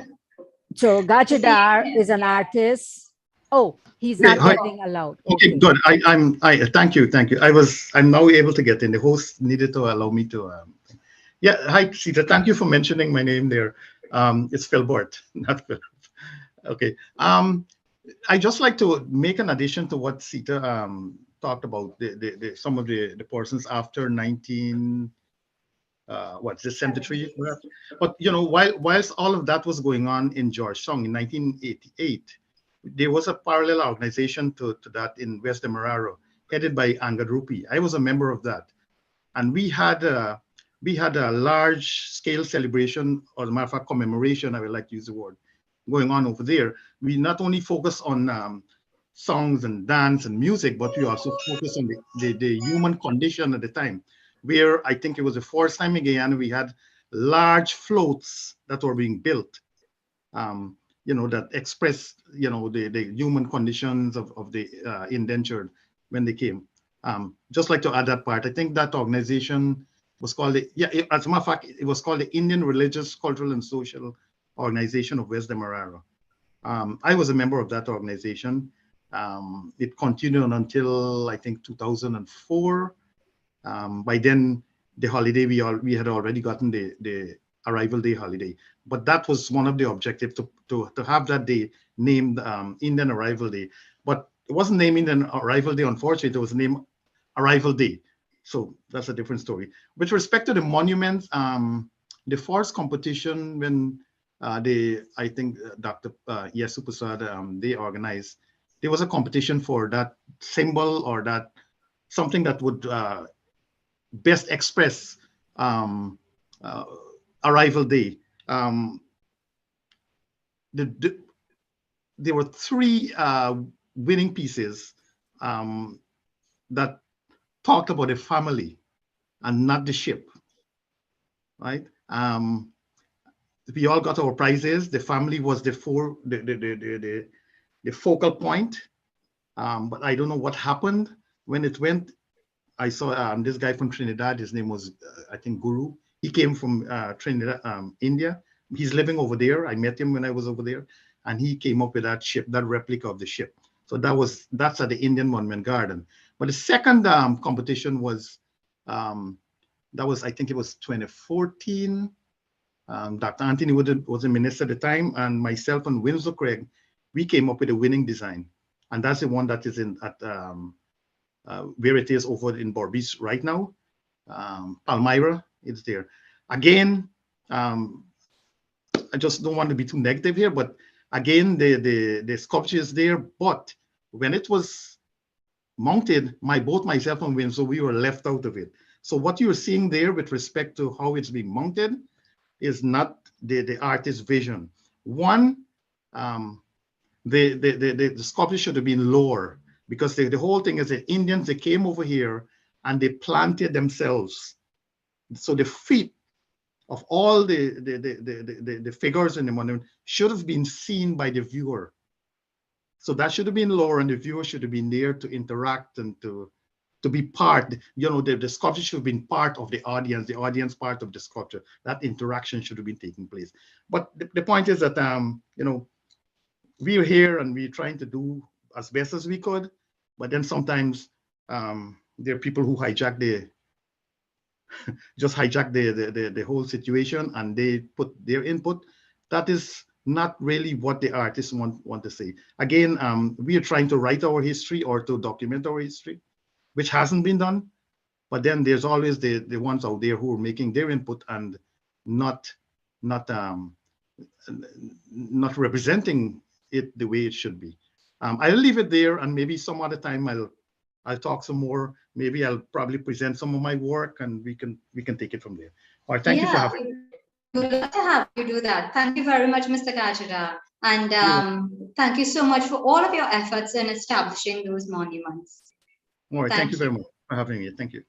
Gajadar is an artist. Oh, he's not getting allowed. Okay, good. I thank you. I'm now able to get in. The host needed to allow me to. Yeah, hi, Sita. Thank you for mentioning my name there. It's Philbert, not Philip. Okay. I just like to make an addition to what Sita talked about some of the persons after 73. But whilst all of that was going on in Georgetown in 1988, there was a parallel organization to that in West Demerara, headed by Angad Rupi. I was a member of that, and we had a large-scale celebration, or as a matter of fact, commemoration, I would like to use the word, going on over there. We not only focus on songs and dance and music, but we also focus on the human condition at the time, where I think it was the first time in Guyana we had large floats that were being built, that expressed, the human conditions of the indentured when they came. Just like to add that part, I think that organization was called, as a matter of fact, it was called the Indian Religious, Cultural, and Social Organization of West Demerara. I was a member of that organization. It continued until, I think, 2004. By then, the holiday, we had already gotten the Arrival Day holiday. But that was one of the objectives, to have that day named Indian Arrival Day. But it wasn't named Indian Arrival Day, unfortunately. It was named Arrival Day. So that's a different story. With respect to the monuments, the first competition when I think Dr. Yesu Prasad, they organized, there was a competition for that symbol or that something that would best express Arrival Day. There were 3 winning pieces that talked about the family and not the ship, right? We all got our prizes. The family was the focal point. But I don't know what happened when it went. I saw this guy from Trinidad. His name was, I think, Guru. He came from Trinidad, India. He's living over there. I met him when I was over there, and he came up with that ship, that replica of the ship. So that's at the Indian Monument Garden. But the second competition was, I think it was 2014. Dr. Anthony was a minister at the time, and myself and Winslow Craig, we came up with a winning design. And that's the one that is where it is over in Berbice right now. Palmyra, it's there. Again, I just don't want to be too negative here, but again, the sculpture is there. But when it was mounted, both myself and Winslow, we were left out of it. So what you're seeing there with respect to how it's being mounted is not the artist's vision. One, the sculpture should have been lower, because the whole thing is the Indians, they came over here and they planted themselves. So the feet of all the figures in the monument should have been seen by the viewer. So that should have been lower, and the viewer should have been there to interact and to be part. The sculpture should have been part of the audience part of the sculpture. That interaction should have been taking place. But the point is that, we're here and we're trying to do as best as we could, but then sometimes there are people who hijack the whole situation, and they put their input. That is not really what the artists want to say. Again, we are trying to write our history or to document our history, which hasn't been done. But then there's always the ones out there who are making their input and not representing it the way it should be. I'll leave it there, and maybe some other time I'll talk some more. Maybe I'll probably present some of my work, and we can take it from there. All right, thank you for having me. We'd love to have you do that. Thank you very much, Mr. Gajada. And thank you so much for all of your efforts in establishing those monuments. All right, thank you very much for having me. Thank you.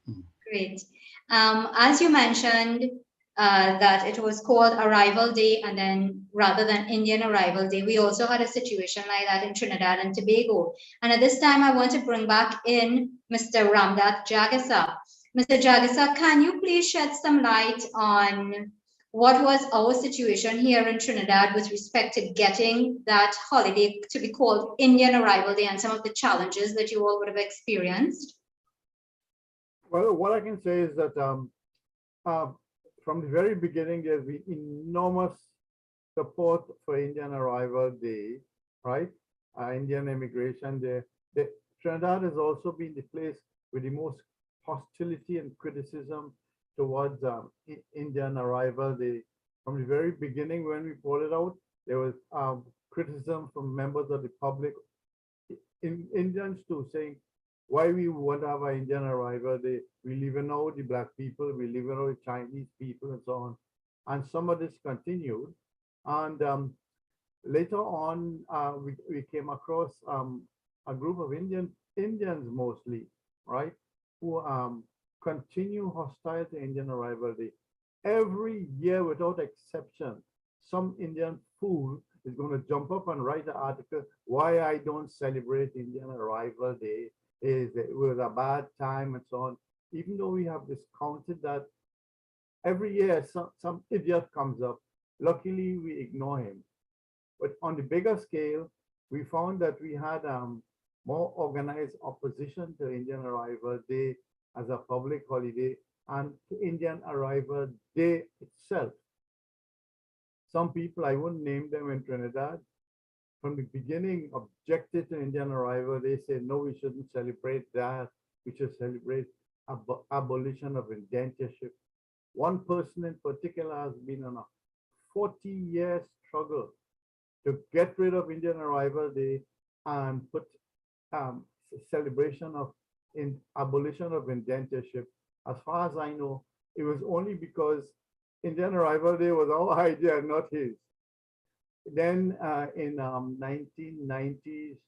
Great. As you mentioned, that it was called Arrival Day, and then rather than Indian Arrival Day, we also had a situation like that in Trinidad and Tobago. And at this time, I want to bring back in Mr. Ramdath Jagessar. Mr. Jagessar, can you please shed some light on what was our situation here in Trinidad with respect to getting that holiday to be called Indian Arrival Day, and some of the challenges that you all would have experienced? Well, what I can say is that from the very beginning, there's been enormous support for Indian Arrival Day, right? Indian Emigration Day. Trinidad has also been the place with the most hostility and criticism towards Indian Arrival Day. From the very beginning, when we brought it out, there was criticism from members of the public, Indians too, saying, why we want to have an Indian Arrival Day? We leaving out the Black people, we leaving out the Chinese people, and so on. And some of this continued. And later on, we came across a group of Indians mostly, right, who continue hostile to Indian Arrival Day. Every year, without exception, some Indian fool is going to jump up and write an article why I don't celebrate Indian Arrival Day. It was a bad time and so on. Even though we have discounted that, every year some idiot comes up. Luckily, we ignore him. But on the bigger scale, we found that we had more organized opposition to Indian Arrival Day as a public holiday and to Indian Arrival Day itself. Some people, I wouldn't name them in Trinidad, from the beginning objected to Indian Arrival. They say, no, we shouldn't celebrate that. We should celebrate abolition of indentureship. One person in particular has been on a 40-year struggle to get rid of Indian Arrival Day and put celebration of abolition of indentureship. As far as I know, it was only because Indian Arrival Day was our idea, not his. Then in 1990s,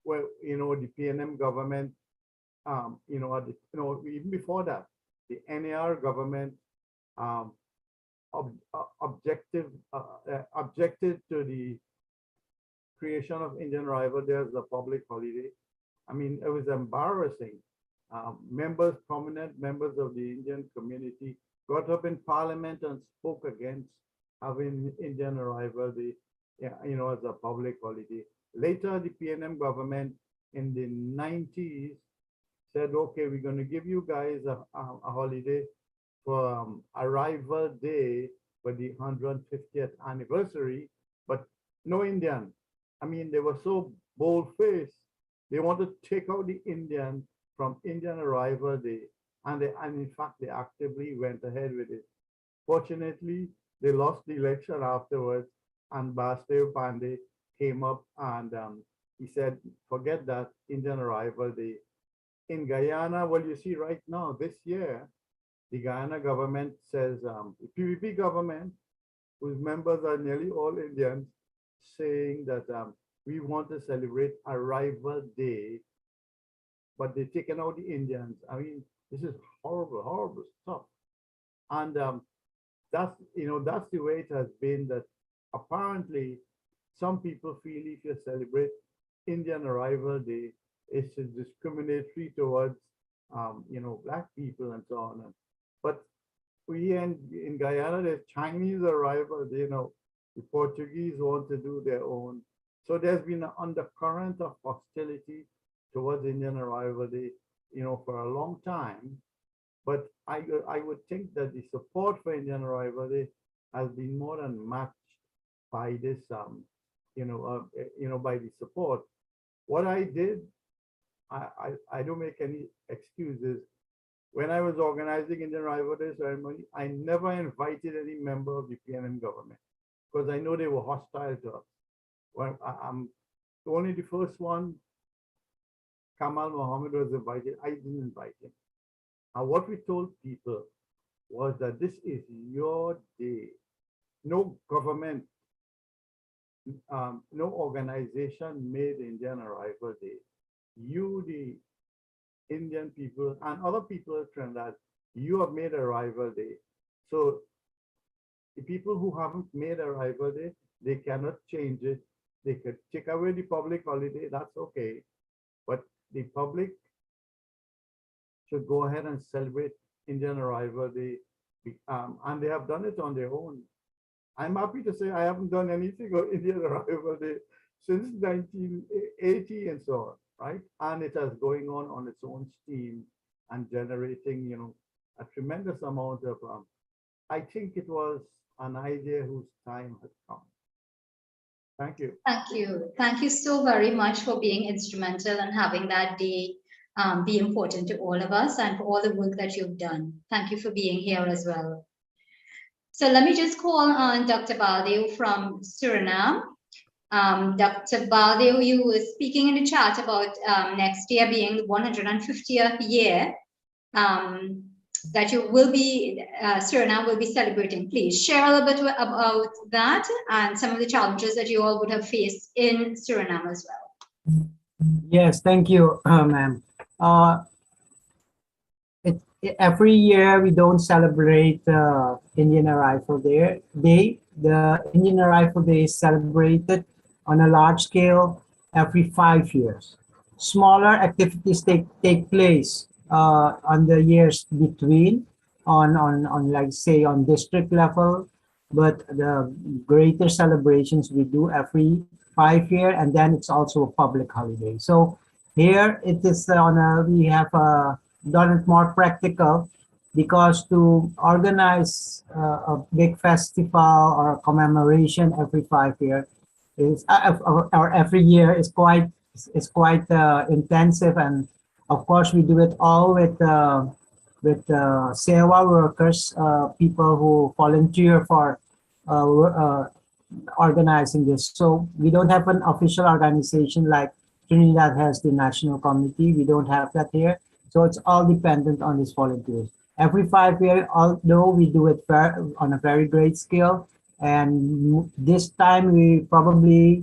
well, the PNM government, even before that, the NAR government objected to the creation of Indian Arrival Day as a public holiday. I mean, it was embarrassing. Prominent members of the Indian community got up in Parliament and spoke against having Indian Arrival Day, as a public holiday. Later, the PNM government in the 90s said, okay, we're going to give you guys a holiday for Arrival Day for the 150th anniversary, but no Indian. I mean, they were so bold-faced. They wanted to take out the Indian from Indian Arrival Day, and in fact, they actively went ahead with it. Fortunately, they lost the election afterwards, and Baldew Pandey came up and he said, forget that, Indian Arrival Day. In Guyana, well, you see right now, this year, the Guyana government says, the PVP government, whose members are nearly all Indians, saying that we want to celebrate Arrival Day, but they've taken out the Indians. I mean, this is horrible, horrible stuff. And that's the way it has been, that apparently some people feel if you celebrate Indian Arrival Day, it's discriminatory towards, Black people and so on. But we in Guyana, there's Chinese Arrival Day, the Portuguese want to do their own. So there's been an undercurrent of hostility towards Indian Arrival Day, for a long time. But I would think that the support for Indian Arrival Day has been more than matched by this, by the support. What I did, I don't make any excuses. When I was organizing Indian Arrival Day ceremony, I never invited any member of the PNM government because I know they were hostile to us. Well, I'm only the first one. Kamal Mohammed was invited. I didn't invite him. And what we told people was that this is your day. No government, no organization made Indian Arrival Day. You, the Indian people and other people of Trinidad, you have made Arrival Day. So the people who haven't made Arrival Day, they cannot change it. They could take away the public holiday, that's okay. But the public should go ahead and celebrate Indian Arrival Day. And they have done it on their own. I'm happy to say I haven't done anything on Indian Arrival Day since 1980 and so on, right? And it has going on its own steam and generating, a tremendous amount of, I think it was an idea whose time has come. Thank you. Thank you. Thank you so very much for being instrumental and having that day be important to all of us and for all the work that you've done. Thank you for being here as well. So let me just call on Dr. Baldew from Suriname. Dr. Baldew, you were speaking in the chat about next year being the 150th year that you will be, Suriname will be celebrating. Please share a little bit about that and some of the challenges that you all would have faced in Suriname as well. Yes, thank you, ma'am. Every year we don't celebrate Indian Arrival Day. The Indian Arrival Day is celebrated on a large scale every 5 years. Smaller activities take place on the years between, on like say on district level, but the greater celebrations we do every 5 years, and then it's also a public holiday. So here it is we have done it more practical, because to organize a big festival or a commemoration every 5 years is or every year is quite intensive, and of course we do it all with sewak workers, people who volunteer for organizing this. So we don't have an official organization like Trinidad has the national committee. We don't have that here. So it's all dependent on these volunteers. Every 5 years, although we do it on a very great scale, and this time we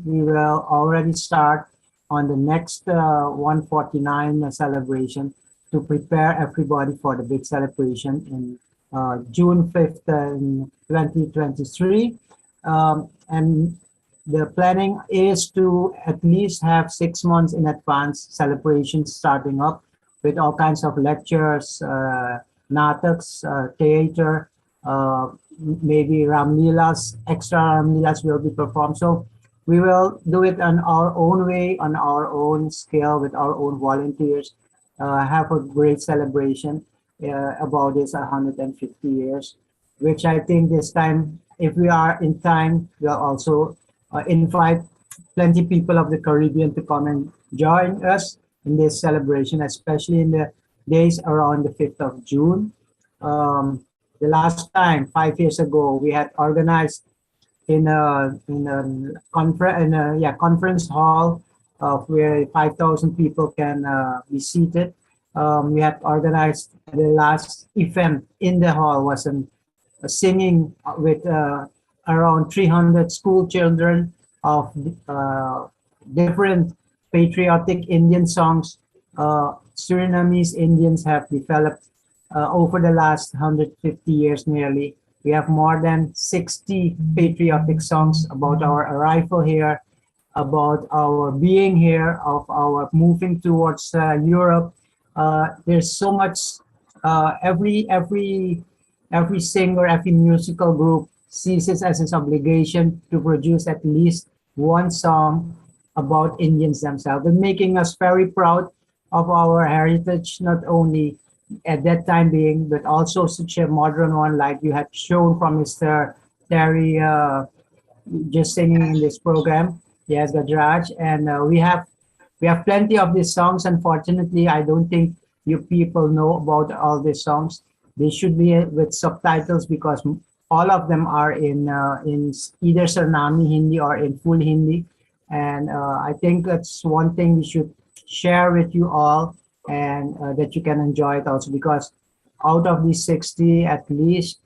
will already start on the next 149 celebration to prepare everybody for the big celebration in June 5th in 2023. And the planning is to at least have 6 months in advance celebrations starting up with all kinds of lectures, nataks, theater, maybe Ramlilas, extra Ramlilas will be performed. So we will do it on our own way, on our own scale, with our own volunteers, have a great celebration about this 150 years, which I think this time, if we are in time, we'll also invite plenty people of the Caribbean to come and join us in this celebration, especially in the days around the 5th of June. The last time, 5 years ago, we had organized in a conference hall where 5,000 people can be seated. We had organized the last event in the hall was a singing with around 300 school children of different patriotic Indian songs. Surinamese Indians have developed over the last 150 years nearly. We have more than 60 patriotic songs about our arrival here, about our being here, of our moving towards Europe. There's so much, every singer, every musical group sees it as its obligation to produce at least one song about Indians themselves, and making us very proud of our heritage, not only at that time being, but also such a modern one like you had shown from Mr. Terry just singing in this program. Yes, Gajraj, and we have plenty of these songs. Unfortunately, I don't think you people know about all these songs. They should be with subtitles because all of them are in either Sarnami Hindi or in full Hindi. And I think that's one thing we should share with you all, and that you can enjoy it also, because out of these 60, at least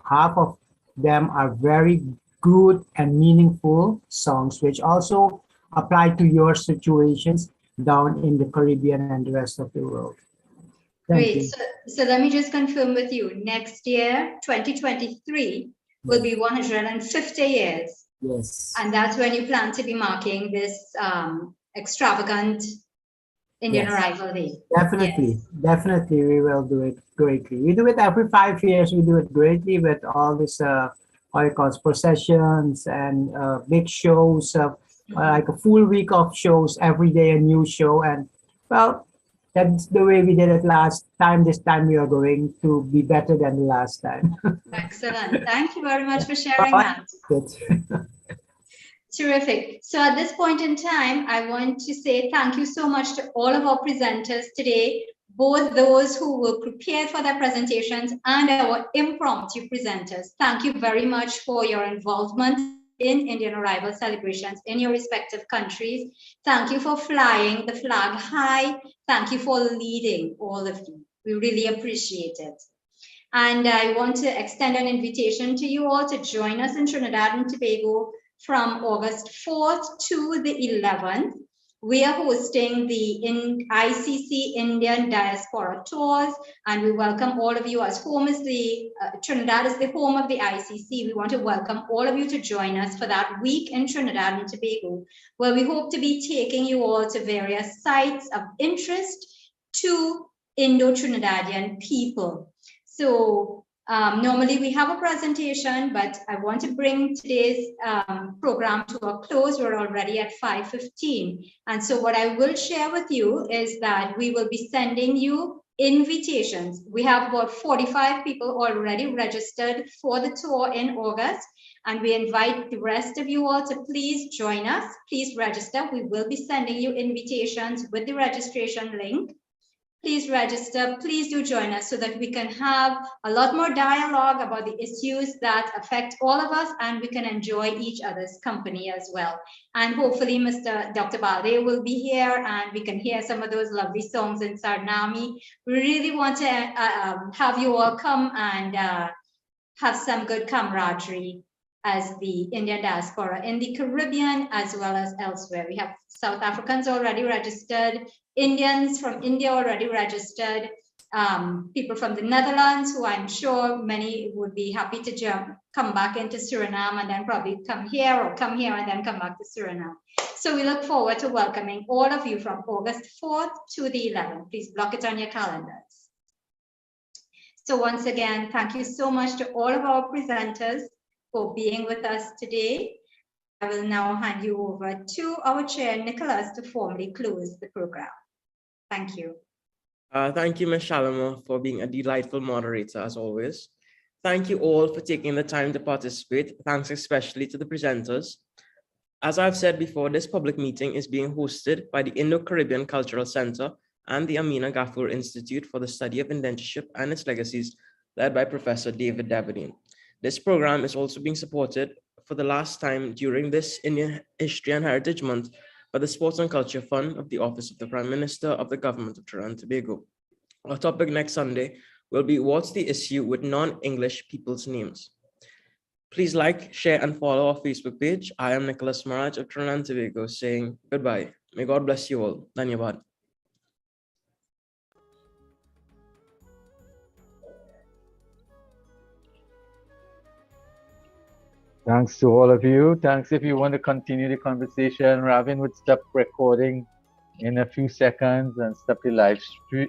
half of them are very good and meaningful songs, which also apply to your situations down in the Caribbean and the rest of the world. Thank you. So let me just confirm with you, next year, 2023, will be 150 years. Yes. And that's when you plan to be marking this extravagant Indian Arrival Day. Definitely, definitely, we will do it greatly. We do it every 5 years. We do it greatly with all this processions and big shows, like a full week of shows, every day a new show. And well, that's the way we did it last time. This time we are going to be better than the last time. Excellent. Thank you very much for sharing that. Terrific. So at this point in time, I want to say thank you so much to all of our presenters today, both those who were prepared for their presentations and our impromptu presenters. Thank you very much for your involvement in Indian Arrival celebrations in your respective countries. Thank you for flying the flag high. Thank you for leading, all of you. We really appreciate it. And I want to extend an invitation to you all to join us in Trinidad and Tobago from August 4th to the 11th. We are hosting the ICC Indian Diaspora Tours, and we welcome all of you. As home is Trinidad is the home of the ICC. We want to welcome all of you to join us for that week in Trinidad and Tobago, where we hope to be taking you all to various sites of interest to Indo-Trinidadian people. So normally we have a presentation, but I want to bring today's program to a close. We're already at 5:15. And so what I will share with you is that we will be sending you invitations. We have about 45 people already registered for the tour in August, and we invite the rest of you all to please join us. Please register. We will be sending you invitations with the registration link. Please register, please do join us so that we can have a lot more dialogue about the issues that affect all of us, and we can enjoy each other's company as well. And hopefully Dr. Baldew will be here and we can hear some of those lovely songs in Sarnami. We really want to have you all come and have some good camaraderie as the Indian diaspora in the Caribbean as well as elsewhere. We have South Africans already registered, Indians from India already registered, people from the Netherlands, who I'm sure many would be happy to come back into Suriname and then probably come here or come here and then come back to Suriname. So we look forward to welcoming all of you from August 4th to the 11th. Please block it on your calendars. So once again, thank you so much to all of our presenters for being with us today. I will now hand you over to our chair, Nicholas, to formally close the program. Thank you. Thank you, Ms. Shalimar, for being a delightful moderator, as always. Thank you all for taking the time to participate. Thanks especially to the presenters. As I've said before, this public meeting is being hosted by the Indo-Caribbean Cultural Center and the Amina Gafur Institute for the Study of Indentureship and its Legacies, led by Professor David Deverdeen. This program is also being supported for the last time during this Indian History and Heritage Month by the Sports and Culture Fund of the Office of the Prime Minister of the Government of Trinidad and Tobago. Our topic next Sunday will be what's the issue with non-English people's names. Please like, share, and follow our Facebook page. I am Nicholas Maharaj of Trinidad and Tobago saying goodbye. May God bless you all. Dhanyavad. Thanks to all of you. Thanks. If you want to continue the conversation, Ravin would stop recording in a few seconds and stop the live stream.